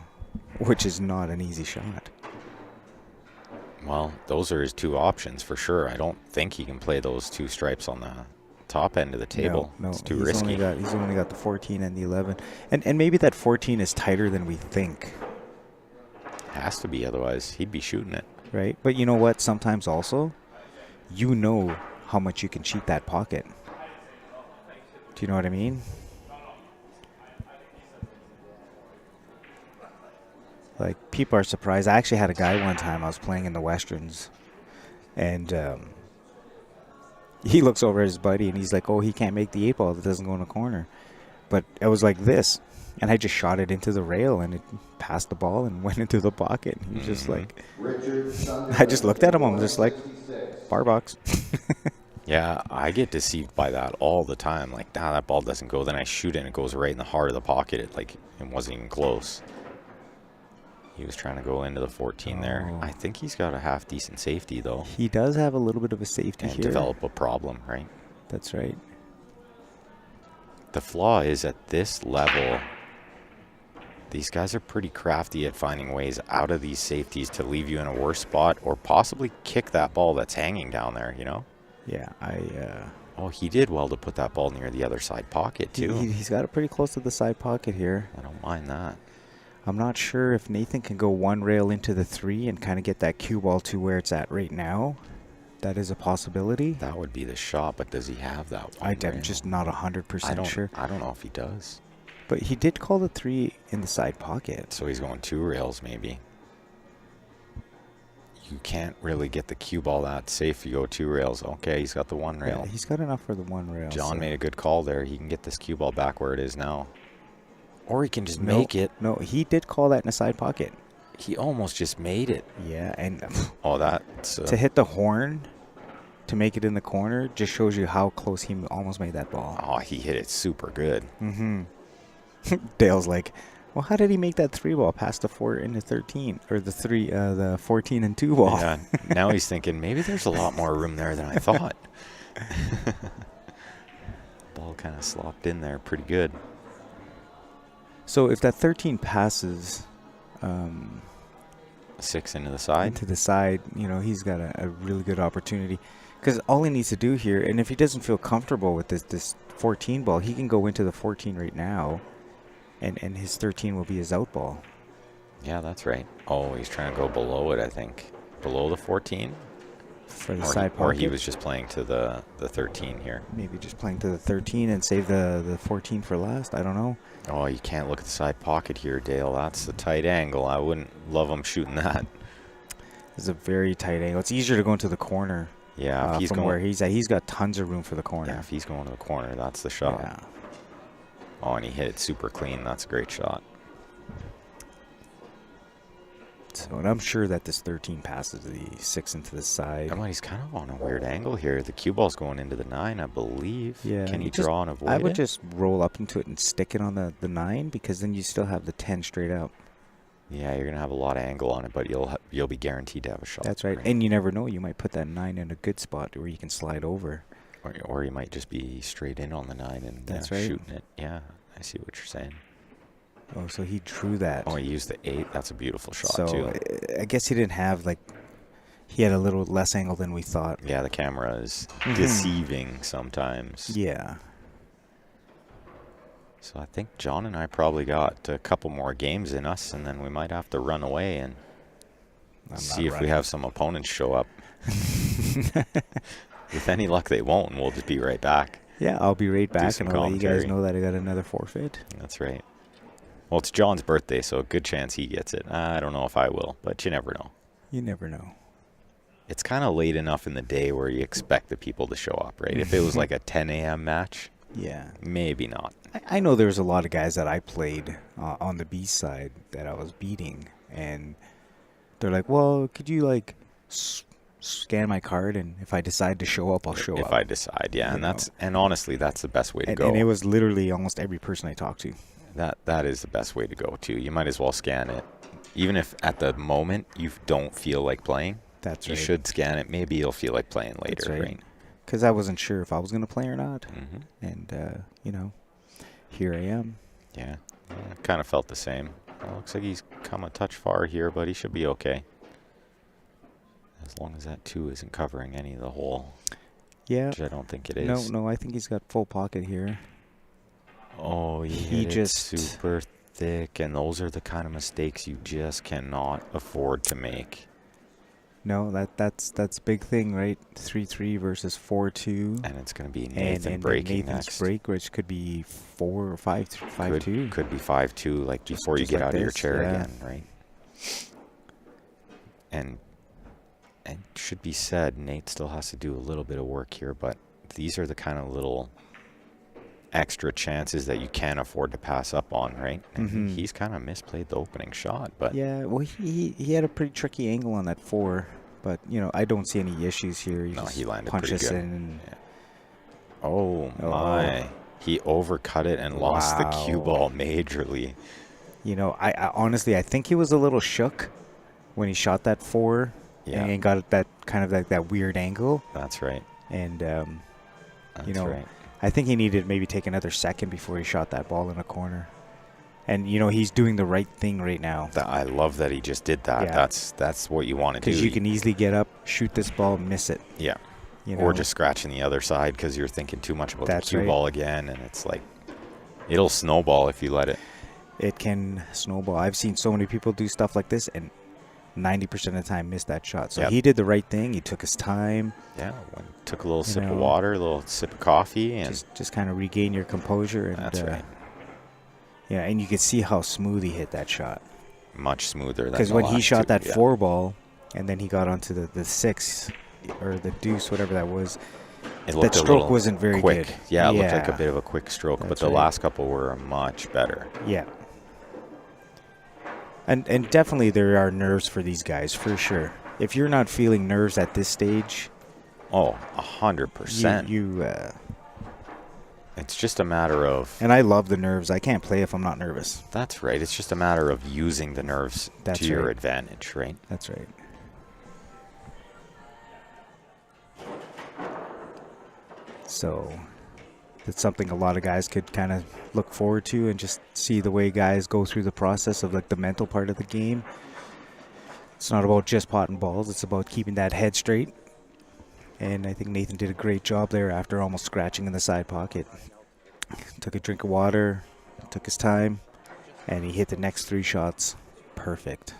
which is not an easy shot. Well, those are his 2 options for sure. I don't think he can play those 2 stripes on the top end of the table. No, it's too he's risky. He's only got the 14 and the 11. And maybe that 14 is tighter than we think, Has to be, otherwise he'd be shooting it. right? But you know what? Sometimes also, you know how much you can cheat that pocket. Do you know what I mean? Like, people are surprised. I actually had a guy one time, I was playing in the Westerns, and he looks over at his buddy, and he's like, oh, he can't make the 8 ball if it doesn't go in the corner. But it was like this, and I just shot it into the rail, and it passed the ball and went into the pocket. He was just like, I just looked at him, I'm just like, bar box. Yeah, I get deceived by that all the time. Like, nah, that ball doesn't go. Then I shoot it and it goes right in the heart of the pocket. It wasn't even close. He was trying to go into the 14 there. Oh. I think he's got a half decent safety though. He does have a little bit of a safety And here. develop a problem, right? That's right. The flaw is at this level, these guys are pretty crafty at finding ways out of these safeties to leave you in a worse spot or possibly kick that ball that's hanging down there, you know? Yeah, Oh, he did well to put that ball near the other side pocket, too. he's got it pretty close to the side pocket here. I don't mind that. I'm not sure if Nathan can go one rail into the 3 and kind of get that cue ball to where it's at right now. That is a possibility. That would be the shot, but does he have that one? I'm just not 100% sure. I don't know if he does. But he did call the 3 in the side pocket. So he's going 2 rails, maybe. You can't really get the cue ball that safe if you go 2 rails. Okay, he's got the 1 rail. Yeah, he's got enough for the 1 rail. John made a good call there. He can get this cue ball back where it is now. Or he can just make it. No, he did call that in the side pocket. He almost just made it. Yeah, and Oh, that's... to hit the horn, to make it in the corner, just shows you how close he almost made that ball. Oh, he hit it super good. Mm-hmm. Dale's like, well, how did he make that 3 ball past the 4 into 13, or the 14 and 2 ball? Yeah, now he's thinking maybe there's a lot more room there than I thought. Ball kind of slopped in there pretty good. So if that 13 passes 6 into the side. into the side, you know, he's got a really good opportunity. Because all he needs to do here, and if he doesn't feel comfortable with this 14 ball, he can go into the 14 right now, and his 13 will be his out ball. Yeah, that's right. Oh, he's trying to go below it, I think. Below the 14? For the Or side he, pocket. or he was just playing to the 13 here. Maybe just playing to the 13 and save the 14 for last. I don't know. Oh, you can't look at the side pocket here, Dale. That's a tight angle. I wouldn't love him shooting that. It's a very tight angle. It's easier to go into the corner. Yeah, if he's from going where he's at. He's got tons of room for the corner. Yeah, if he's going to the corner, that's the shot. Yeah. Oh, and he hit it super clean. That's a great shot. So, and I'm sure that this 13 passes the 6 into the side. Come on, he's kind of on a weird angle here. The cue ball's going into the 9, I believe. Yeah. Can he you just- draw and avoid I would it? just roll up into it and stick it on the 9, because then you still have the 10 straight up. Yeah, you're gonna have a lot of angle on it, but you'll be guaranteed to have a shot. That's right. And you never know. You might put that 9 in a good spot where you can slide over. Or you might just be straight in on the 9 and That's right. shooting it. Yeah, I see what you're saying. Oh, so he drew that. Oh, he used the 8. That's a beautiful shot, so too. I guess he didn't have, like, he had a little less angle than we thought. Yeah, the camera is deceiving sometimes. Yeah. So I think John and I probably got a couple more games in us, and then we might have to run away and see if we have some opponents show up. With any luck, they won't, and we'll just be right back. Yeah, I'll be right back, some and I'll let you guys commentary. know that I got another forfeit. That's right. Well, it's John's birthday, so a good chance he gets it. I don't know if I will, but you never know. You never know. It's kind of late enough in the day where you expect the people to show up, right? If it was like a 10 a.m. match, Yeah. maybe not. I know there's a lot of guys that I played on the B side that I was beating, and they're like, well, could you, like, scan my card, and if I decide to show up, I'll show up. If I decide, yeah. And honestly, that's the best way to go. And it was literally almost every person I talked to. That is the best way to go, too. You might as well scan it. Even if at the moment you don't feel like playing, That's you right. should scan it. Maybe you'll feel like playing later, That's right? Because I wasn't sure if I was going to play or not. Mm-hmm. And, here I am. Yeah, kind of felt the same. Looks like he's come a touch far here, but he should be okay. As long as that 2 isn't covering any of the hole, Yeah. which I don't think it is. No, I think he's got full pocket here. Oh, He hit it just- super thick, and those are the kind of mistakes you just cannot afford to make. No, that's a big thing, right? 3-3 versus 4-2. And it's going to be And Nathan breaking Nathan's next. break, which could be 4 or 5-2. Could be 5-2, like Just- before you just get like out of your this, chair yeah. again, right? And it should be said, Nate still has to do a little bit of work here, but these are the kind of little extra chances that you can't afford to pass up on, right? And Mhm. he's kind of misplayed the opening shot, but Yeah, well, he had a pretty tricky angle on that 4, but, I don't see any issues here. no, just he landed punch pretty us good. in and Yeah. Oh, Oh. my. He overcut it and lost the cue Wow. ball majorly. I honestly, I think he was a little shook when he shot that 4 Yeah. and got that kind of like that weird angle. That's right. And, That's right. I think he needed to maybe take another second before he shot that ball in a corner. And, he's doing the right thing right now. I love that he just did that. Yeah. That's what you want to do. Because you can easily get up, shoot this ball, miss it. Yeah. You Or know? just scratching the other side because you're thinking too much about That's the cue right. ball again, and it's like it'll snowball if you let it. It can snowball. I've seen so many people do stuff like this and 90% of the time miss that shot. So Yep. he did the right thing. He took his time. Yeah, took a little sip know, of water, a little sip of coffee, and Just kind of regain your composure. And, that's right. Yeah, and you could see how smooth he hit that shot. Much smoother than Because the when he last shot two. that Yeah. 4 ball and then he got onto the 6 or the deuce, whatever that was, It that looked a stroke little wasn't very quick. good. Yeah, it looked like a bit of a quick stroke, but That's the right. last couple were much better. Yeah. And definitely there are nerves for these guys, for sure. If you're not feeling nerves at this stage, Oh, 100%. It's just a matter of. and I love the nerves. I can't play if I'm not nervous. That's right. It's just a matter of using the nerves That's to your right. advantage, right? That's right. So that's something a lot of guys could kind of look forward to and just see the way guys go through the process of like the mental part of the game. It's not about just potting balls. It's about keeping that head straight. And I think Nathan did a great job there after almost scratching in the side pocket. Took a drink of water, took his time, and he hit the next 3 shots perfect.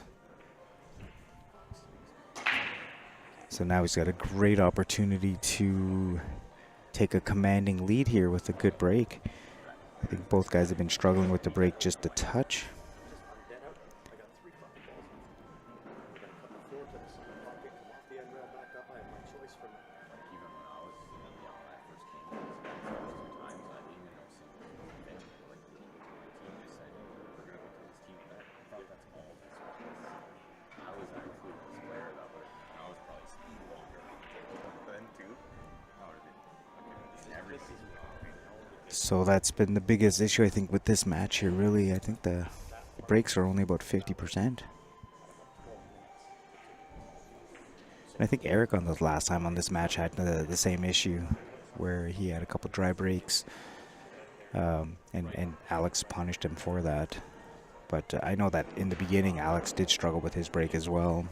So now he's got a great opportunity to take a commanding lead here with a good break. I think both guys have been struggling with the break just a touch. So that's been the biggest issue, I think, with this match here, really. I think the breaks are only about 50%. And I think Eric on the last time on this match had the same issue where he had a couple dry breaks. And Alex punished him for that. But I know that in the beginning, Alex did struggle with his break as well.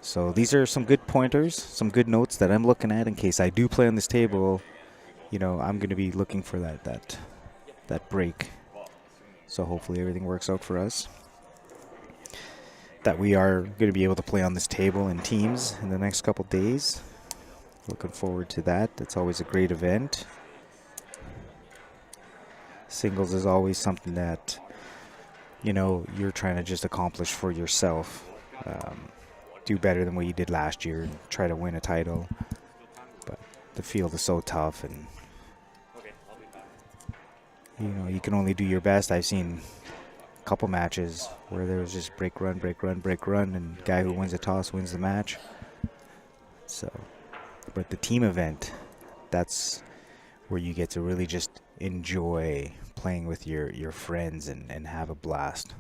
So these are some good pointers, some good notes that I'm looking at in case I do play on this table. You know, I'm going to be looking for that break. So hopefully everything works out for us. That we are going to be able to play on this table in teams in the next couple days. Looking forward to that. That's always a great event. Singles is always something that, you know, you're trying to just accomplish for yourself. Do better than what you did last year and try to win a title. But the field is so tough, and you know, you can only do your best. I've seen a couple matches where there was just break run, and the guy who wins the toss wins the match. So, but the team event, that's where you get to really just enjoy playing with your friends and have a blast.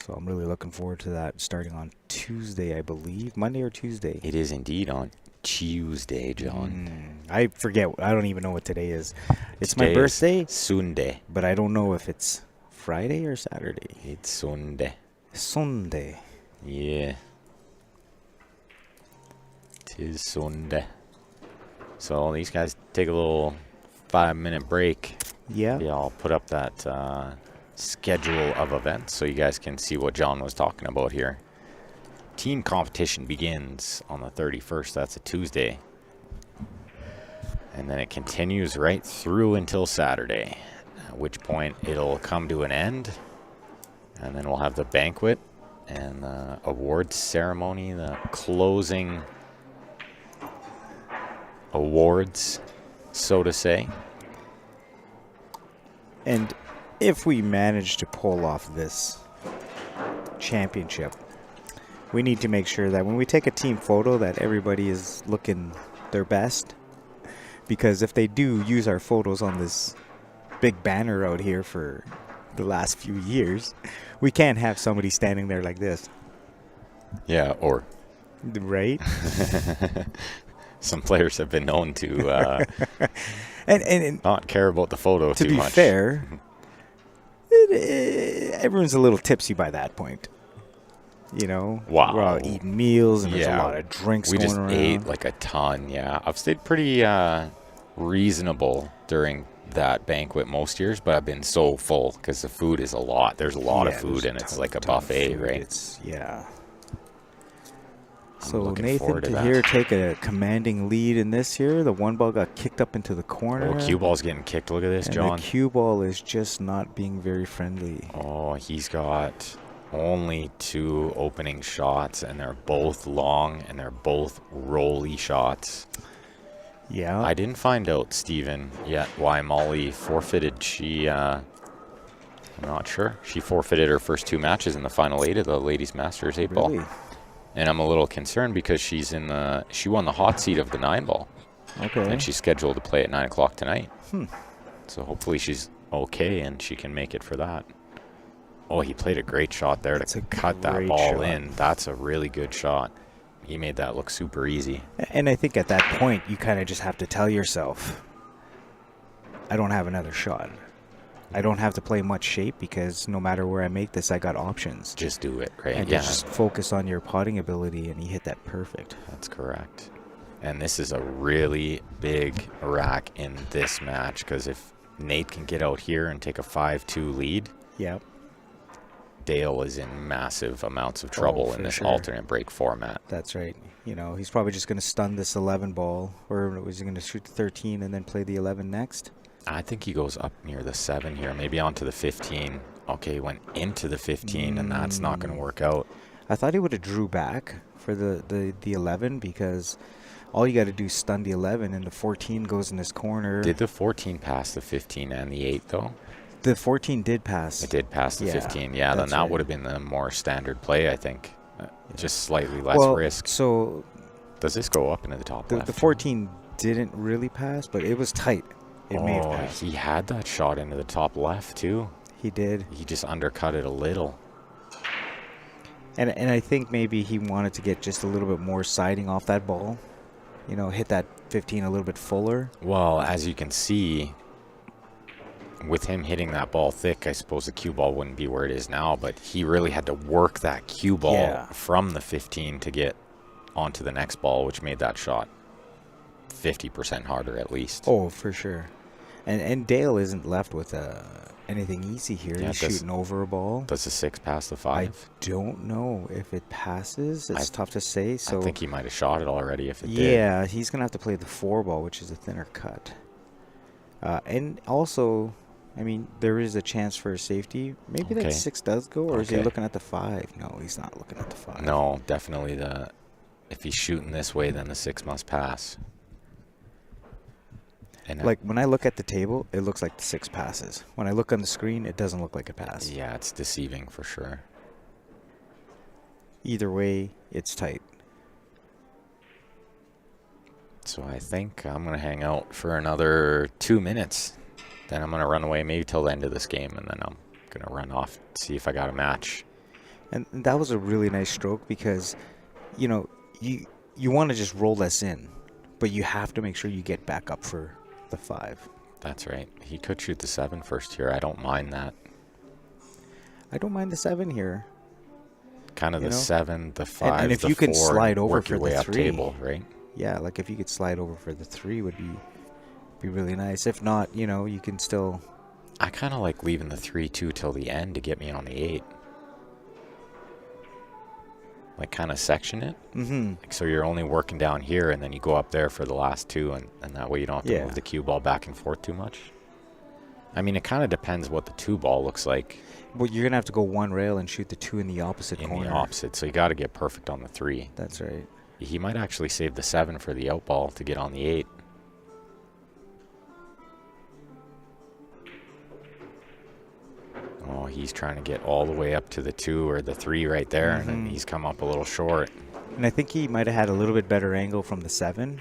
So I'm really looking forward to that starting on Tuesday, I believe. Monday or Tuesday? It is indeed on Tuesday, John. I forget. I don't even know what today is. It's Today my birthday, is Sunday. but I don't know if it's Friday or Saturday. It's Sunday. Sunday. Yeah. Tis Sunday. So these guys take a little 5-minute break. Yeah. Yeah, I'll put up that schedule of events so you guys can see what John was talking about here. Team competition begins on the 31st. That's a Tuesday. And then it continues right through until Saturday, at which point it'll come to an end. And then we'll have the banquet and the awards ceremony, the closing awards, so to say. And if we manage to pull off this championship, we need to make sure that when we take a team photo that everybody is looking their best. Because if they do use our photos on this big banner out here for the last few years, we can't have somebody standing there like this. Yeah, or Right? some players have been known to and not care about the photo to too be much. fair, everyone's a little tipsy by that point. You know? Wow. We're all eating meals and there's a lot of drinks we going just around. ate like a ton. Yeah, I've stayed pretty reasonable during that banquet most years, but I've been so full because the food is a lot. There's a lot of food, and it's like a buffet, right? Yeah. I'm So looking Nathan forward to to that. here take a commanding lead in this here. The one ball got kicked up into the corner. Oh, cue ball's getting kicked. Look at this, and John. the cue ball is just not being very friendly. Oh, he's got only 2 opening shots, and they're both long, and they're both rolly shots. Yeah. I didn't find out, Steven, yet why Molly forfeited. I'm not sure. She forfeited her first 2 matches in the final 8 of the Ladies Masters 8 ball. Really? And I'm a little concerned because she won the hot seat of the 9 ball. Okay. And she's scheduled to play at 9 o'clock tonight. So hopefully she's okay and she can make it for that. Oh, he played a great shot there That's to a cut that great ball shot. in. That's a really good shot. He made that look super easy. And I think at that point, you kind of just have to tell yourself, I don't have another shot. I don't have to play much shape because no matter where I make this, I got options. Just do it, right? And Yeah, just focus on your potting ability, and you hit that perfect. that's correct. And this is a really big rack in this match because if Nate can get out here and take a 5-2 lead, Yep. Dale is in massive amounts of trouble in for this sure. alternate break format. That's right. You know, he's probably just going to stun this 11 ball, or was he going to shoot the 13 and then play the 11 next? I think he goes up near the 7 here, maybe onto the 15. Okay, he went into the 15, and that's not going to work out. I thought he would have drew back for the 11 because all you got to do is stun the 11 and the 14 goes in this corner. Did the 14 pass the 15 and the 8, though? The 14 did pass. It did pass the Yeah, 15. Yeah, then that's that right. would have been the more standard play, I think. Just slightly less well, risk. So Does this go up into the top the left? 14 didn't really pass, but it was tight. It may have Oh, passed. he had that shot into the top left, too. He did. He just undercut it a little. And I think maybe he wanted to get just a little bit more siding off that ball. You know, hit that 15 a little bit fuller. Well, as you can see, with him hitting that ball thick, I suppose the cue ball wouldn't be where it is now, but he really had to work that cue ball Yeah. from the 15 to get onto the next ball, which made that shot 50% harder at least. Oh, for sure. And Dale isn't left with anything easy here. Yeah, He's shooting over a ball. Does the 6 pass the I 5? don't know if it passes. It's tough to say. So I think he might have shot it already if it did. yeah, he's gonna have to play the 4 ball, which is a thinner cut. And also, I mean, there is a chance for a safety. Maybe Okay. that 6 does go, or is he Okay. looking at the 5? No, he's not looking at the 5. No, definitely if he's shooting this way, then the 6 must pass. And Like, when I look at the table, it looks like the 6 passes. When I look on the screen, it doesn't look like a pass. yeah, it's deceiving for sure. Either way, it's tight. So I think I'm going to hang out for another 2 minutes. Then I'm going to run away maybe till the end of this game, and then I'm going to run off, see if I got a match. And that was a really nice stroke because, you know, you want to just roll this in, but you have to make sure you get back up for the 5. That's right. He could shoot the 7 first here. I don't mind that. I don't mind the 7 here. Kind of You the know? 7, the 5, and if the you can 4, slide over work for your way the up 3. table, right? Yeah, like if you could slide over for the 3 would be really nice. If not, you know, you can still. I kind of like leaving the 3-2 till the end to get me on the 8. Like kind of section it. Mm-hmm. Like, so you're only working down here, and then you go up there for the last 2, and that way you don't have to Yeah. move the cue ball back and forth too much. I mean, it kind of depends what the 2 ball looks like Well, you're gonna have to go one rail and shoot the 2 in the opposite in corner. the opposite, so you got to get perfect on the 3. That's right. He might actually save the 7 for the out ball to get on the 8. Oh, he's trying to get all the way up to the 2 or the 3 right there, and then he's come up a little short. And I think he might have had a little bit better angle from the 7.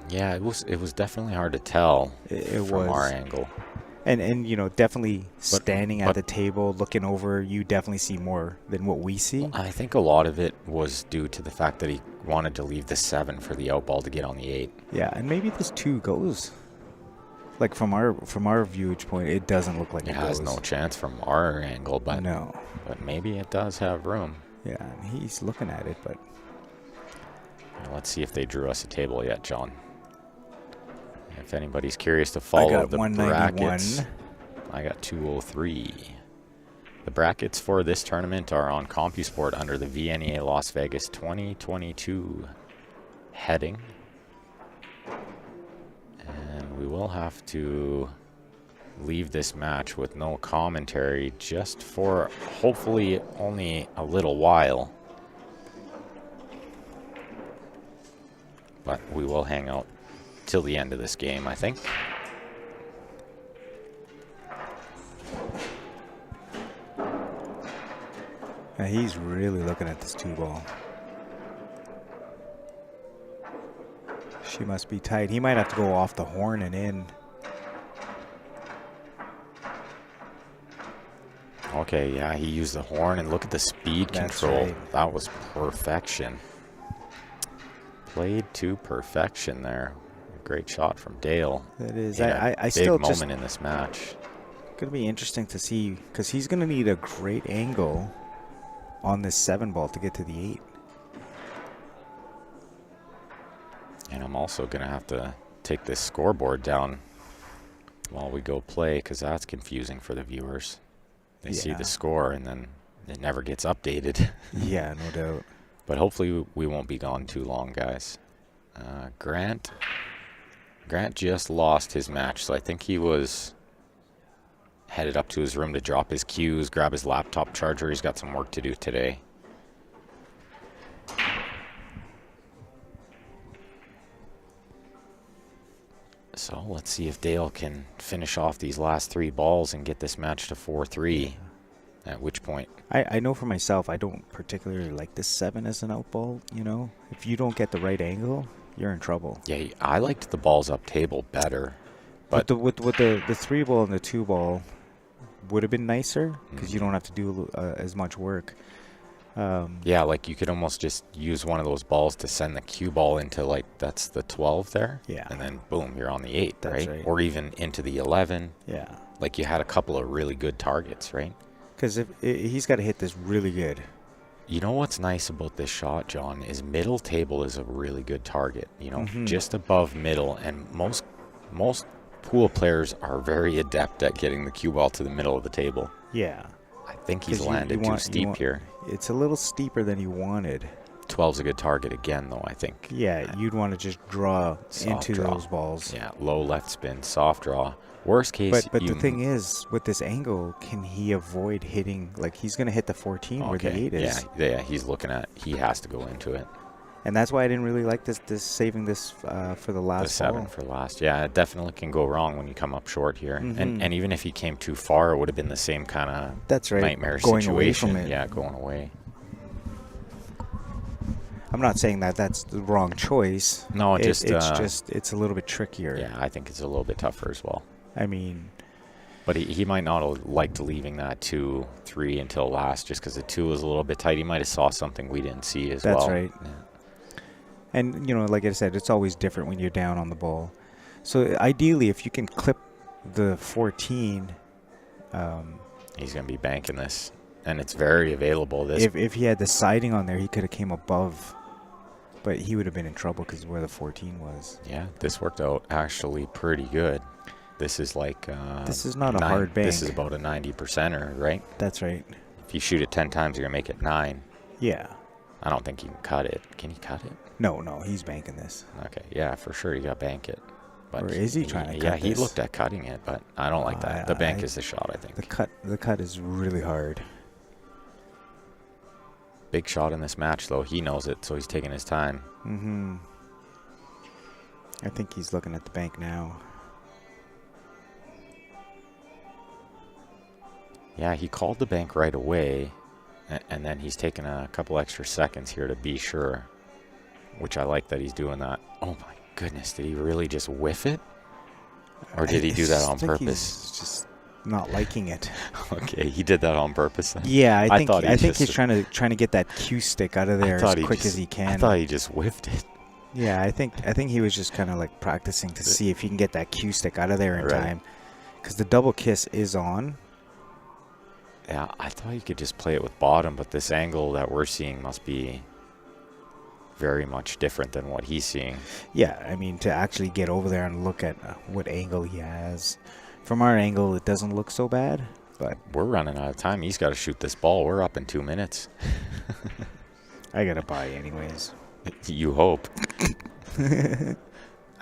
Yeah, it was definitely hard to tell It from was. our angle. And you know, definitely standing but- at the table, looking over, you definitely see more than what we see. I think a lot of it was due to the fact that he wanted to leave the 7 for the out ball to get on the 8. Yeah, and maybe this 2 goes. Like from our viewage point, it doesn't look like It it has goes. no chance from our angle, but No. but maybe it does have room. Yeah, and he's looking at it, but Now, let's see if they drew us a table yet, John. If anybody's curious to follow got the 191. brackets, I got 203. The brackets for this tournament are on CompuSport under the VNEA Las Vegas 2022 heading. And we will have to leave this match with no commentary just for hopefully only a little while. But we will hang out till the end of this game, I think. he's really looking at this 2 ball. She must be tight. He might have to go off the horn and in. Okay, yeah, he used the horn, and look at the speed That's control. right. That was perfection. Played to perfection there. Great shot from Dale. That is. In a I big still moment just in this match. gonna be interesting to see because he's gonna need a great angle on this 7 ball to get to the 8. And I'm also going to have to take this scoreboard down while we go play, because that's confusing for the viewers. They see Yeah. the score, and then it never gets updated. Yeah, no doubt. But hopefully we won't be gone too long, guys. Grant just lost his match, so I think he was headed up to his room to drop his cues, grab his laptop charger. He's got some work to do today. So let's see if Dale can finish off these last 3 balls and get this match to 4-3. At which point, I know for myself, I don't particularly like this 7 as an out ball. You know, if you don't get the right angle, you're in trouble. Yeah, I liked the balls up table better. But With the 3 ball and the 2 ball would have been nicer because you don't have to do as much work. yeah, like you could almost just use one of those balls to send the cue ball into, like, that's the 12 there. Yeah. And then boom, you're on the 8, That's right? right. Or even into the 11. Yeah. Like you had a couple of really good targets, right? Because he's got to hit this really good. You know what's nice about this shot, John, is middle table is a really good target. You know, just above middle, and most pool players are very adept at getting the cue ball to the middle of the table. Yeah. I think he's 'Cause landed too steep here. It's a little steeper than you wanted. 12's a good target again, though, I think. Yeah, you'd want to just draw Soft into draw. those balls. Yeah, low left spin, soft draw. Worst case, But the thing is, with this angle, can he avoid hitting? Like, he's going to hit the 14 where the 8 is. Yeah, he's looking at, he has to go into it. And that's why I didn't really like this saving this for the last The 7 ball. for last. Yeah, it definitely can go wrong when you come up short here. And even if he came too far, it would have been the same kind of That's right. nightmare Going situation. away from it. Yeah, going away. I'm not saying that that's the wrong choice. No, it's a little bit trickier. Yeah, I think it's a little bit tougher as well. I mean, But he might not have liked leaving that 2, 3 until last just because the 2 was a little bit tight. He might have saw something we didn't see as well. That's right. Yeah. and like I said, it's always different when you're down on the ball. So ideally, if you can clip the 14, He's going to be banking this. And it's very available. This if he had the siding on there, he could have came above. But he would have been in trouble because where the 14 was. Yeah, this worked out actually pretty good. This is like... this is not a hard bank. This is about a 90%er, right? That's right. If you shoot it 10 times, you're going to make it 9. Yeah. I don't think you can cut it. Can you cut it? No, he's banking this. Okay, yeah, for sure you got to bank it. But Or is he trying to cut Yeah, he this? looked at cutting it, but I don't like that. The bank is the shot, I think. The cut is really hard. Big shot in this match, though. He knows it, so he's taking his time. Mm-hmm. I think he's looking at the bank now. Yeah, he called the bank right away, and then he's taking a couple extra seconds here to be sure, which I like that he's doing that. Oh, my goodness. Did he really just whiff it? Or did he do that on purpose? He's just not liking it. Okay, he did that on purpose then? Yeah, I think he's just- trying to get that cue stick out of there as quick as he can. I thought he just whiffed it. Yeah, I think he was just kind of like practicing to see if he can get that cue stick out of there in Right. time, because the double kiss is on. Yeah, I thought you could just play it with bottom, but this angle that we're seeing must be very much different than what he's seeing. Yeah, I mean, to actually get over there and look at what angle he has. From our angle, it doesn't look so bad, but We're running out of time. He's got to shoot this ball. We're up in 2 minutes. I gotta buy anyways. You hope.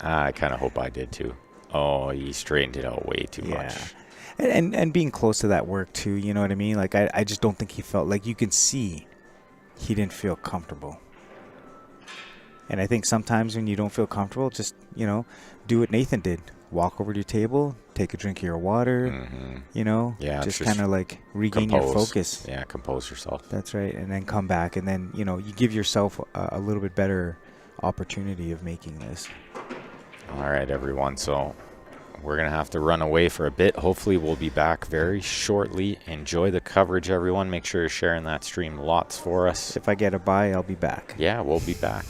I kind of hope I did too. Oh, he straightened it out way too much. And being close to that work too, you know what I mean? Like, I just don't think he felt, like, you can see he didn't feel comfortable. And I think sometimes when you don't feel comfortable, just, do what Nathan did. Walk over to your table, take a drink of your water, Yeah, just just kind of like regain your compose. focus. Yeah, compose yourself. That's right. And then come back, and then, you give yourself a little bit better opportunity of making this. All right, everyone. So we're going to have to run away for a bit. Hopefully we'll be back very shortly. Enjoy the coverage, everyone. Make sure you're sharing that stream lots for us. If I get a buy, I'll be back. Yeah, we'll be back.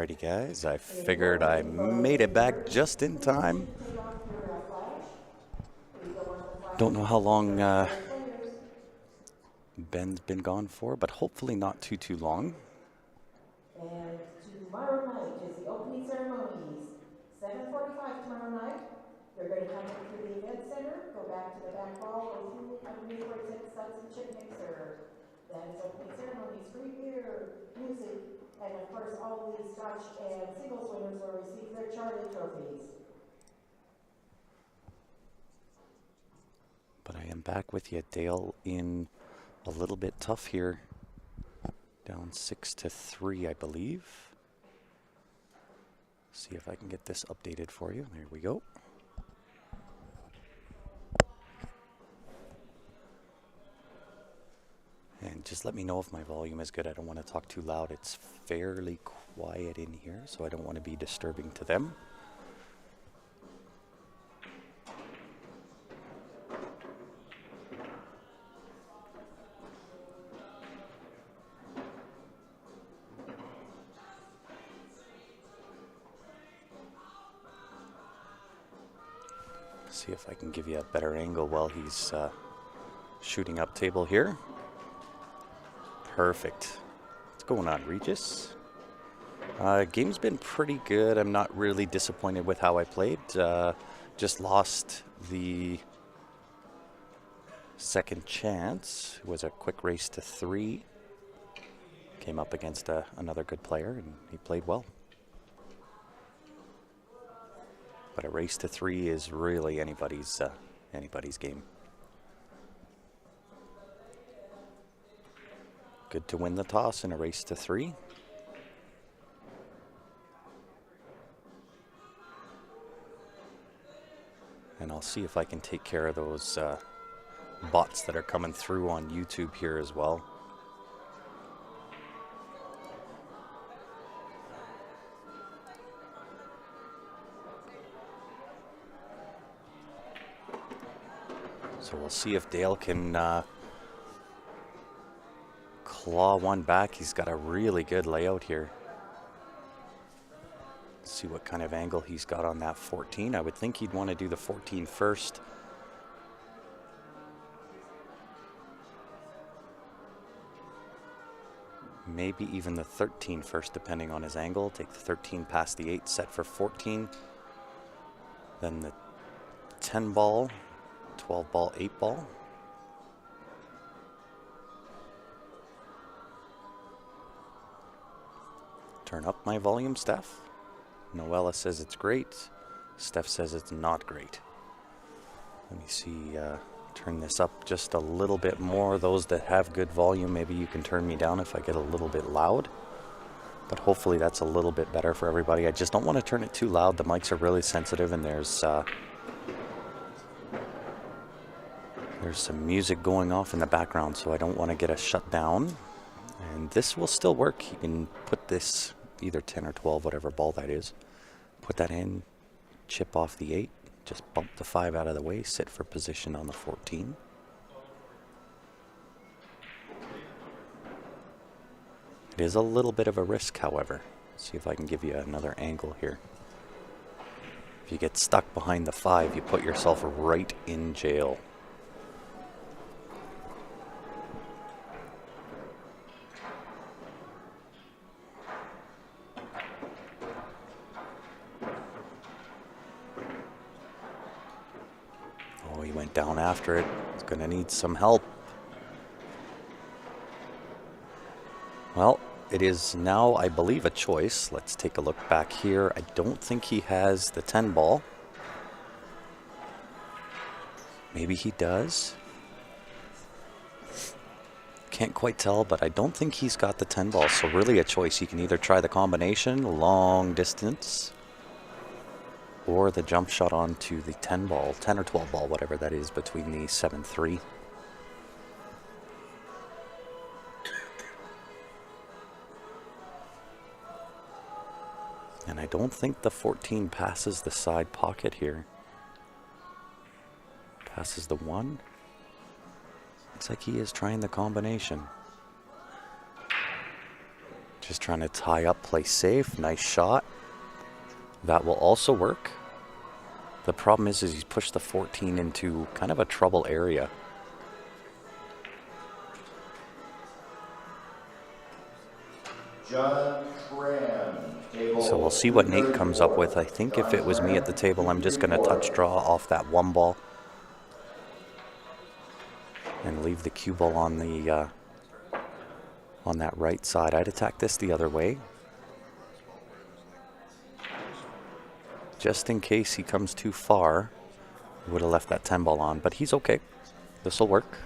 Alrighty, guys. I figured I made it back just in time. Don't know how long Ben's been gone for, but hopefully not too long. And tomorrow night is the opening ceremonies. 7:45 tomorrow night. They're going to come into the event center, go back to the back hall, go through underneath where it says Suds and Chip Mixer. That is opening ceremonies, free beer, music, and of course all the Scotch and singles winners will receive their Charlie trophies. But I am back with you, Dale, in a little bit tough here. Down 6-3, I believe. See if I can get this updated for you. There we go. And just let me know if my volume is good. I don't want to talk too loud. It's fairly quiet in here, so I don't want to be disturbing to them. See if I can give you a better angle while he's shooting up table here. Perfect. What's going on, Regis? Game's been pretty good. I'm not really disappointed with how I played. Just lost the second chance. It was a quick race to 3. Came up against another good player, and he played well. But a race to 3 is really anybody's game. Good to win the toss in a race to 3. And I'll see if I can take care of those bots that are coming through on YouTube here as well. So we'll see if Dale can claw one back. He's got a really good layout here. Let's see what kind of angle he's got on that 14. I would think he'd want to do the 14 first. Maybe even the 13 first, depending on his angle. Take the 13 past the 8, set for 14. Then the 10 ball, 12 ball, 8 ball. Turn up my volume, Steph. Noella says it's great. Steph says it's not great. Let me see, turn this up just a little bit more. Those that have good volume, maybe you can turn me down if I get a little bit loud. But hopefully that's a little bit better for everybody. I just don't want to turn it too loud. The mics are really sensitive, and there's some music going off in the background, so I don't want to get us shut down. And this will still work. You can put this either 10 or 12, whatever ball that is. Put that in, chip off the 8, just bump the 5 out of the way, sit for position on the 14. It is a little bit of a risk, however. Let's see if I can give you another angle here. If you get stuck behind the 5, you put yourself right in jail. Oh, he went down after it. He's going to need some help. Well, it is now, I believe, a choice. Let's take a look back here. I don't think he has the 10 ball. Maybe he does. Can't quite tell, but I don't think he's got the 10 ball. So really a choice. You can either try the combination, long distance, or the jump shot onto the 10 ball, 10 or 12 ball, whatever that is, between the 7-3. And I don't think the 14 passes the side pocket here. Passes the 1. Looks like he is trying the combination. Just trying to tie up, play safe. Nice shot. That will also work. The problem is he's pushed the 14 into kind of a trouble area. John Tran, table So we'll see what Nate comes up with. I think if it was me at the table, I'm just going to touch draw off that one ball and leave the cue ball on the on that right side. I'd attack this the other way, just in case he comes too far. Would have left that 10 ball on, but he's okay. This will work.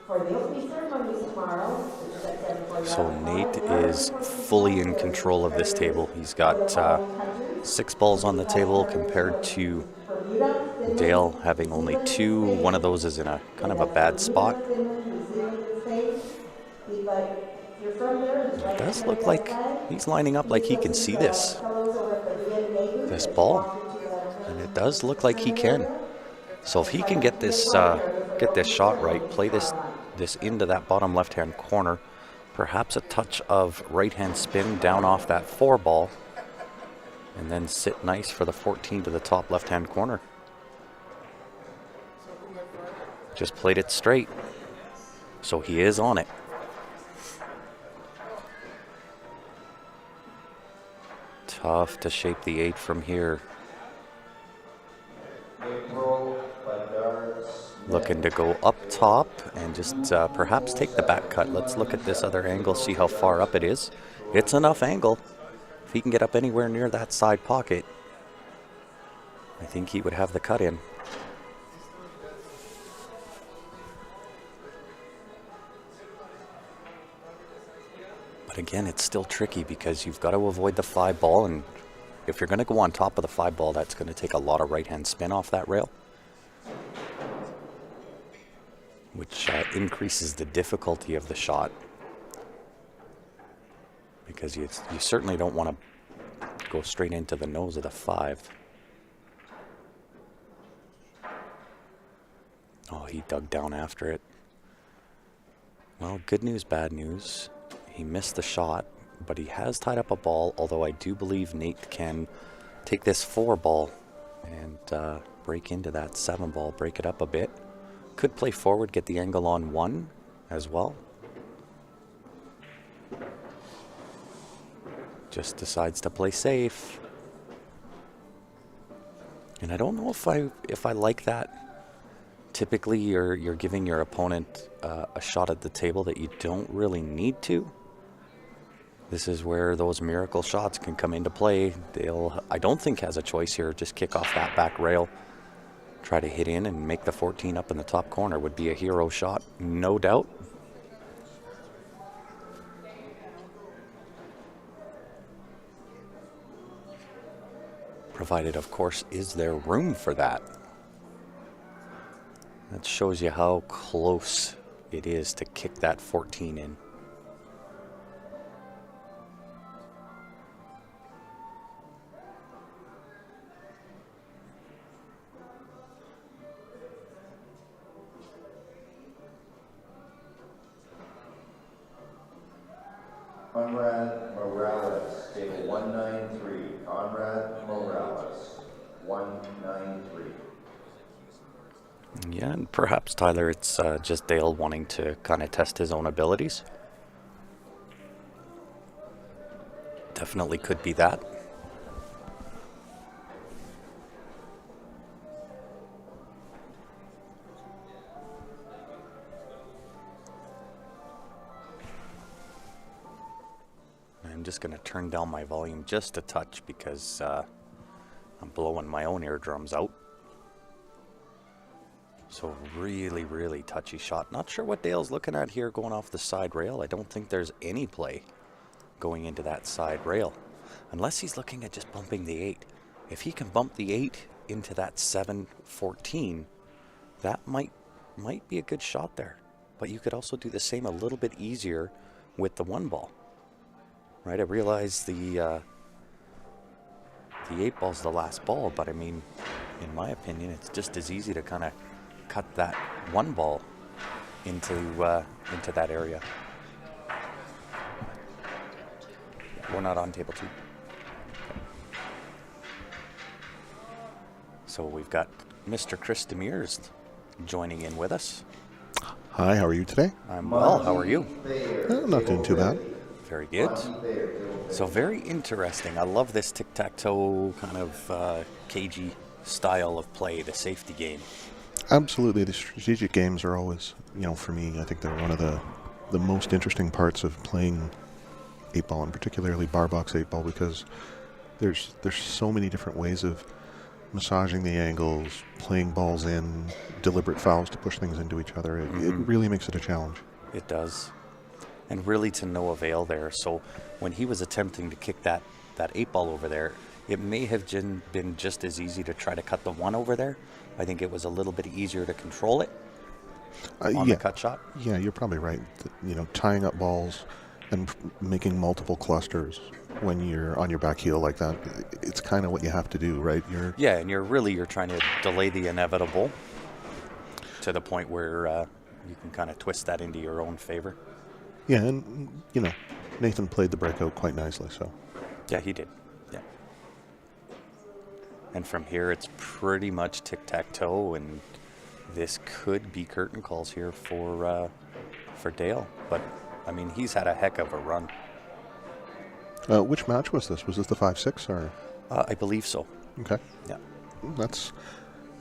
For the opening ceremony tomorrow, which is at 7:45. So Nate is fully in control of this table. He's got 6 balls on the table compared to Dale having only 2. One of those is in a kind of a bad spot. It does look like he's lining up like he can see this ball, and it does look like he can. So if he can get this shot right, play this into that bottom left-hand corner, perhaps a touch of right-hand spin down off that 4 ball, and then sit nice for the 14 to the top left-hand corner. Just played it straight, so he is on it. Tough to shape the 8 from here. April Bedard Looking to go up top and just perhaps take the back cut. Let's look at this other angle, see how far up it is. It's enough angle. If he can get up anywhere near that side pocket, I think he would have the cut in. But again, it's still tricky because you've got to avoid the 5 ball, and if you're going to go on top of the 5 ball, that's going to take a lot of right-hand spin off that rail, which increases the difficulty of the shot, because you certainly don't want to go straight into the nose of the 5. Oh, he dug down after it. Well, good news, bad news. He missed the shot, but he has tied up a ball, although I do believe Nate can take this 4 ball and break into that 7 ball, break it up a bit. Could play forward, get the angle on 1 as well. Just decides to play safe. And I don't know if I like that. Typically, you're giving your opponent a shot at the table that you don't really need to. This is where those miracle shots can come into play. Dale, I don't think, has a choice here. Just kick off that back rail. Try to hit in and make the 14 up in the top corner. Would be a hero shot, no doubt. Provided, of course, is there room for that? That shows you how close it is to kick that 14 in. Conrad Morales, table 193. Conrad Morales, 193. Yeah, and perhaps, Tyler, it's just Dale wanting to kind of test his own abilities. Definitely could be that. I'm just going to turn down my volume just a touch because I'm blowing my own eardrums out. So really, really touchy shot. Not sure what Dale's looking at here going off the side rail. I don't think there's any play going into that side rail, unless he's looking at just bumping the 8. If he can bump the 8 into that 7-14, that might be a good shot there. But you could also do the same a little bit easier with the 1 ball. Right, I realize the 8 ball's the last ball, but I mean, in my opinion, it's just as easy to kind of cut that one ball into that area. We're not on table 2. So we've got Mr. Chris Demers joining in with us. Hi, how are you today? I'm well. How are you? I'm not doing too bad. Very good. So very interesting. I love this tic-tac-toe kind of cagey style of play, the safety game. Absolutely. The strategic games are always, for me, I think they're one of the most interesting parts of playing 8-ball, and particularly bar box 8-ball, because there's so many different ways of massaging the angles, playing balls in, deliberate fouls to push things into each other. It really makes it a challenge. It does. And really to no avail there. So when he was attempting to kick that 8-ball over there, it may have been just as easy to try to cut the 1 over there. I think it was a little bit easier to control it on the cut shot. Yeah, you're probably right. Tying up balls and making multiple clusters when you're on your back heel like that, it's kind of what you have to do, right? And you're trying to delay the inevitable to the point where you can kind of twist that into your own favor. Yeah, and, Nathan played the breakout quite nicely, so. Yeah, he did. Yeah. And from here, it's pretty much tic-tac-toe, and this could be curtain calls here for Dale. But, I mean, he's had a heck of a run. Which match was this? Was this the 5-6 or? I believe so. Okay. Yeah.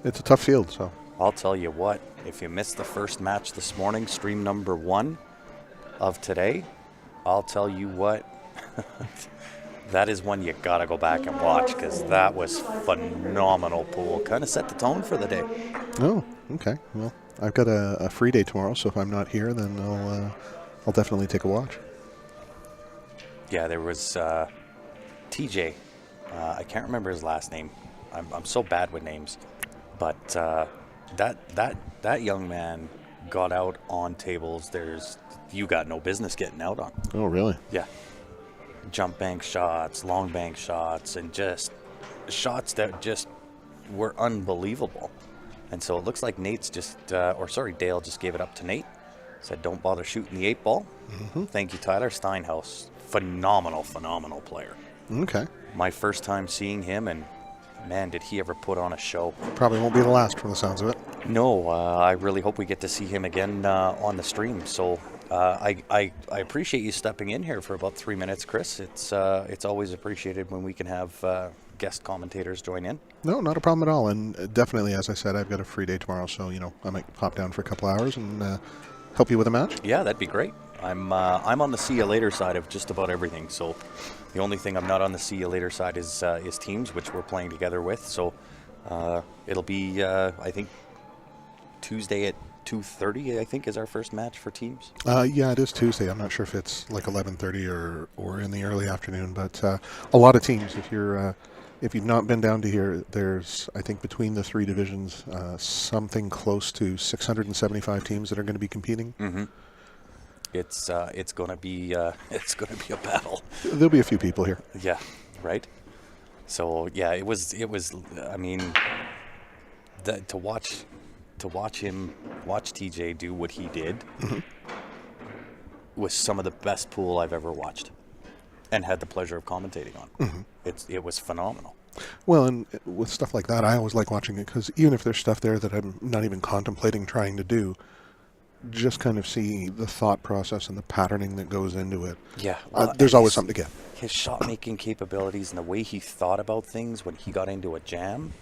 It's a tough field, so. I'll tell you what, if you missed the first match this morning, stream number 1 of today, I'll tell you what, that is one you gotta go back and watch, because that was phenomenal pool. Kind of set the tone for the day. Oh, okay. Well, I've got a free day tomorrow, so if I'm not here, then I'll definitely take a watch. Yeah, there was TJ. I can't remember his last name. I'm so bad with names, but that young man got out on tables you got no business getting out on. Oh, really? Yeah. Jump bank shots, long bank shots, and just shots that just were unbelievable. And so it looks like Dale just gave it up to Nate. Said, don't bother shooting the 8-ball. Mm-hmm. Thank you, Tyler Steinhaus. Phenomenal player. Okay. My first time seeing him, and man, did he ever put on a show. Probably won't be the last from the sounds of it. No, I really hope we get to see him again on the stream. So I appreciate you stepping in here for about 3 minutes, Chris. It's always appreciated when we can have guest commentators join in. No, not a problem at all. And definitely, as I said, I've got a free day tomorrow, so I might pop down for a couple hours and help you with a match. Yeah, that'd be great. I'm on the see you later side of just about everything. So the only thing I'm not on the see you later side is teams, which we're playing together with. So it'll be I think Tuesday at 2:30. I think is our first match for teams. Yeah, it is Tuesday. I'm not sure if it's like 11:30 or in the early afternoon, but a lot of teams. If you've not been down to here, there's, I think, between the 3 divisions, something close to 675 teams that are going to be competing. Mm-hmm. It's going to be a battle. There'll be a few people here. Yeah, right. So yeah, it was. I mean, to watch TJ do what he did was some of the best pool I've ever watched, and had the pleasure of commentating on. Mm-hmm. It was phenomenal. Well, and with stuff like that, I always like watching it, because even if there's stuff there that I'm not even contemplating trying to do, just kind of see the thought process and the patterning that goes into it. Yeah. There's always something to get. His shot-making capabilities and the way he thought about things when he got into a jam,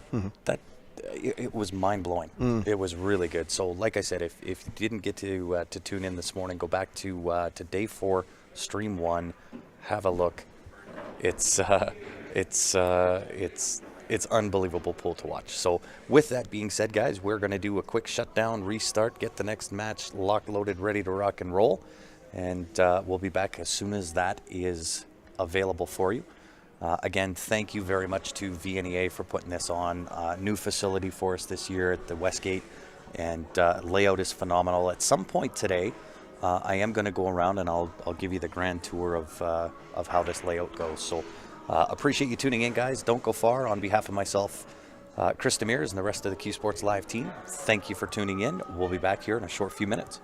it was mind-blowing. It was really good. So, like I said, if you didn't get to tune in this morning, go back to day 4, stream 1, have a look. It's unbelievable pool to watch. So with that being said, guys, we're going to do a quick shutdown, restart, get the next match locked, loaded, ready to rock and roll. And we'll be back as soon as that is available for you. Again, thank you very much to VNEA for putting this on. New facility for us this year at the Westgate. And layout is phenomenal. At some point today, I am going to go around and I'll give you the grand tour of how this layout goes. So appreciate you tuning in, guys. Don't go far. On behalf of myself, Chris Demers and the rest of the Q Sports Live team, thank you for tuning in. We'll be back here in a short few minutes.